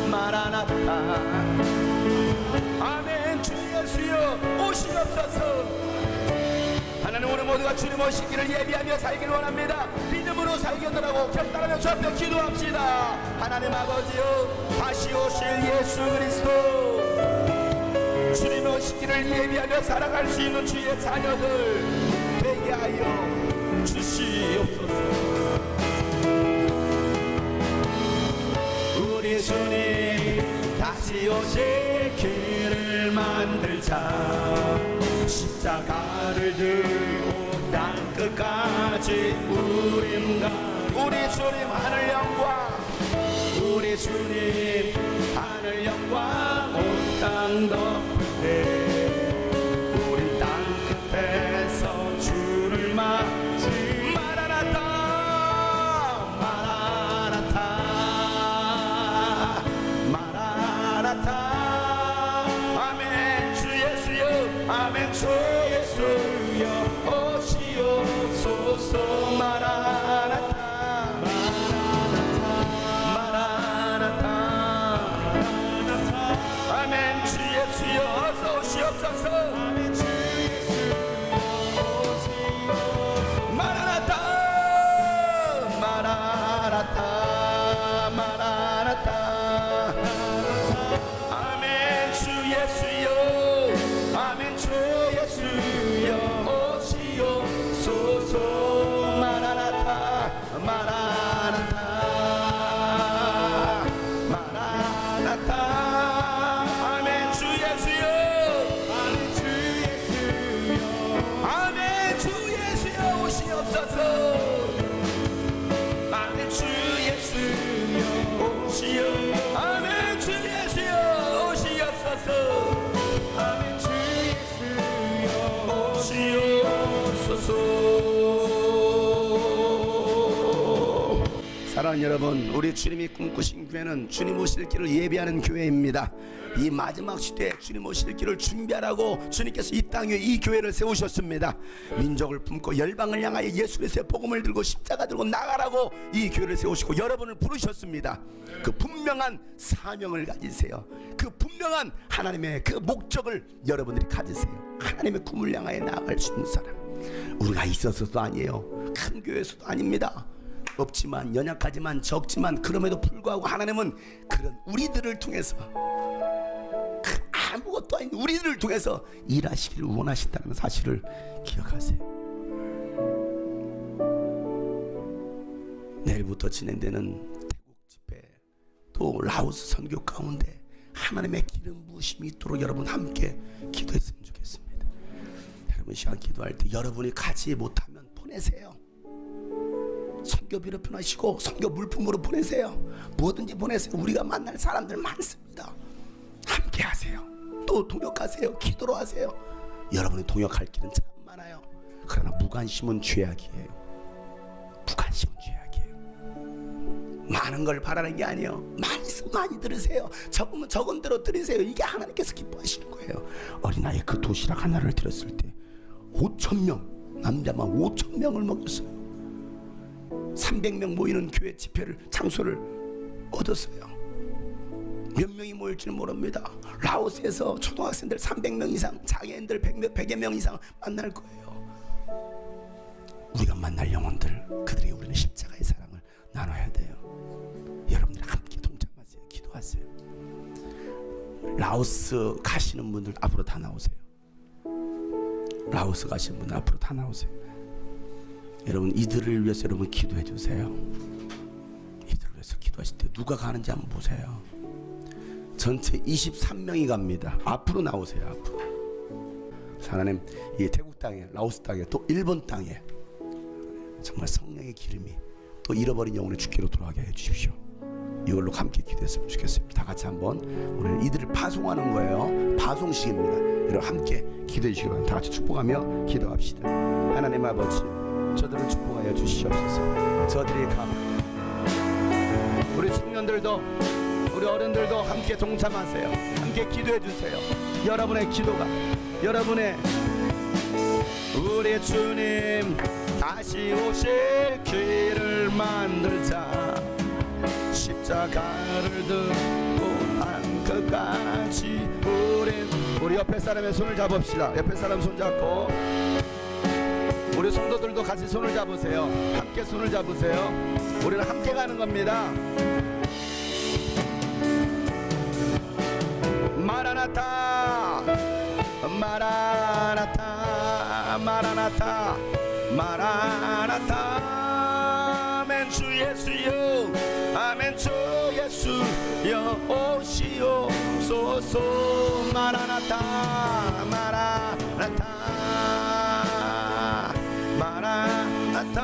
마라나타 아멘 주 예수여 오시옵소서 하나님 오늘 모두가 주님 오시기를 예비하며 살기를 원합니다. 믿음으로 살겠노라고 결단하며 주 앞에 기도합시다. 하나님 아버지여 다시 오실 예수 그리스도 주님 오시기를 예비하며 살아갈 수 있는 주의 자녀들 되게 하여 주시옵소서. 우리 주님 다시 오실 길을 만들자 십자가를 들고 땅 끝까지 우린가 우리 주님 하늘 영광 우리 주님 하늘 영광 온 땅 덮을 때 우리 땅 끝에서 주를 맞지 마라나타 마라나타 마라나타 아멘 주 예수여 아멘 주 예수여 오시옵소서 마라나타 마라나타 마라나타 사랑하는 여러분, 우리 주님이 꿈꾸신 교회는 주님 오실 길을 예비하는 교회입니다. 이 마지막 시대에 주님 오실 길을 준비하라고 주님께서 이 땅 위에 이 교회를 세우셨습니다. 민족을 품고 열방을 향하여 예수 그리스도의 복음을 들고 십자가 들고 나가라고 이 교회를 세우시고 여러분을 부르셨습니다. 그 분명한 사명을 가지세요. 그 분명한 하나님의 그 목적을 여러분들이 가지세요. 하나님의 꿈을 향하여 나아갈 수 있는 사람. 우리가 있어서도 아니에요. 큰 교회에서도 아닙니다. 없지만, 연약하지만, 적지만, 그럼에도 불구하고 하나님은 그런 우리들을 통해서, 그 아무것도 아닌 우리들을 통해서 일하시기를 원하신다는 사실을 기억하세요. 내일부터 진행되는 태국 집회, 또 라오스 선교 가운데 하나님의 기름 부으심이 있도록 여러분 함께 기도했으면 좋겠습니다. 여러분 시간 기도할 때 여러분이 가지 못하면 보내세요. 선교비로 보내시고 선교 물품으로 보내세요. 뭐든지 보내세요. 우리가 만날 사람들 많습니다. 함께 하세요. 또 동역하세요. 기도로 하세요. 여러분이 동역할 길은 참 많아요. 그러나 무관심은 죄악이에요. 무관심은 죄악이에요. 많은 걸 바라는 게 아니에요. 많이 들으세요. 적으면 적은 대로 들으세요. 이게 하나님께서 기뻐하시는 거예요. 어린아이 그 도시락 하나를 드렸을 때 5,000명, 남자만 5,000명을 먹였어요. 300명 모이는 교회 집회를 장소를 얻었어요. 몇 명이 모일지는 모릅니다. 라오스에서 초등학생들 300명 이상, 장애인들 100여 명 이상 만날 거예요. 우리가 만날 영혼들, 그들에게 우리는 십자가의 사랑을 나눠야 돼요. 여러분들 함께 동참하세요. 기도하세요. 라오스 가시는 분들 앞으로 다 나오세요. 라오스 가시는 분들 앞으로 다 나오세요. 여러분 이들을 위해서 여러분 기도해 주세요. 이들을 위해서 기도하실 때 누가 가는지 한번 보세요. 전체 23명이 갑니다. 앞으로 나오세요. 앞으로. 하나님, 이 태국 땅에, 라오스 땅에, 또 일본 땅에 정말 성령의 기름이 또 잃어버린 영혼의 주께로 돌아가게 해주십시오. 이걸로 함께 기도했으면 좋겠습니다. 다 같이 한번 오늘 이들을 파송하는 거예요. 파송식입니다. 여러분 함께 기도해 주시기 바랍니다. 다 같이 축복하며 기도합시다. 하나님 아버지, 저들을 축복하여 주시옵소서. 저들이 가면 우리 청년들도 우리 어른들도 함께 동참하세요. 함께 기도해 주세요. 여러분의 기도가, 여러분의 우리 주님 다시 오실 길을 만들자. 십자가를 들고 한 끝까지 우리 옆에 사람의 손을 잡읍시다. 옆에 사람 손 잡고 우리 성도들도 같이 손을 잡으세요. 함께 손을 잡으세요. 우리는 함께 가는 겁니다. 마라나타 마라나타 마라나타 마라나타. 아멘. 주 예수여, 아멘. 주 예수여 오시옵소서. 마라나타 마라나타 마라나타.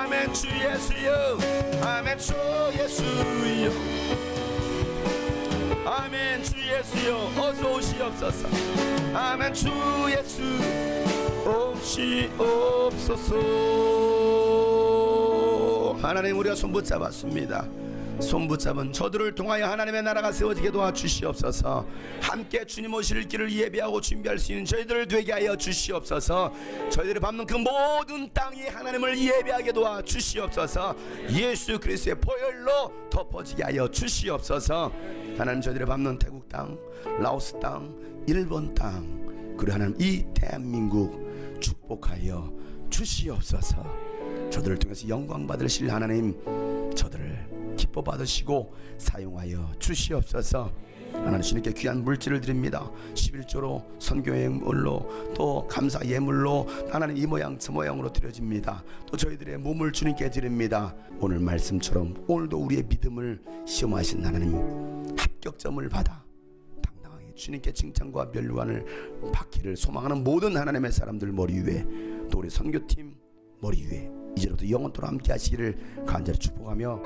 아멘. 주 예수여, 아멘. 주 예수여, 아멘. 주 예수여 어서 오시옵소서. 아멘. 주 예수 오시옵소서. 하나님, 우리가 손 붙잡았습니다. 손 붙잡은 저들을 통하여 하나님의 나라가 세워지게 도와주시옵소서. 함께 주님 오실 길을 예비하고 준비할 수 있는 저희들을 되게 하여 주시옵소서. 저희들이 밟는 그 모든 땅이 하나님을 예비하게 도와주시옵소서. 예수 그리스도의 보혈로 덮어지게 하여 주시옵소서. 하나님, 저희들이 밟는 태국 땅, 라오스 땅, 일본 땅, 그리고 하나님 이 대한민국 축복하여 주시옵소서. 저들을 통해서 영광 받으실 하나님, 저들을 기뻐 받으시고 사용하여 주시옵소서. 하나님, 주님께 귀한 물질을 드립니다. 11조로 선교예물로 또 감사 예물로 하나님 이 모양 저 모양으로 드려집니다. 또 저희들의 몸을 주님께 드립니다. 오늘 말씀처럼 오늘도 우리의 믿음을 시험하신 하나님, 합격점을 받아 당당하게 주님께 칭찬과 멸관을 받기를 소망하는 모든 하나님의 사람들 머리 위에, 또 우리 선교팀 머리 위에 이제부터 영원토록 함께 하시기를 간절히 축복하며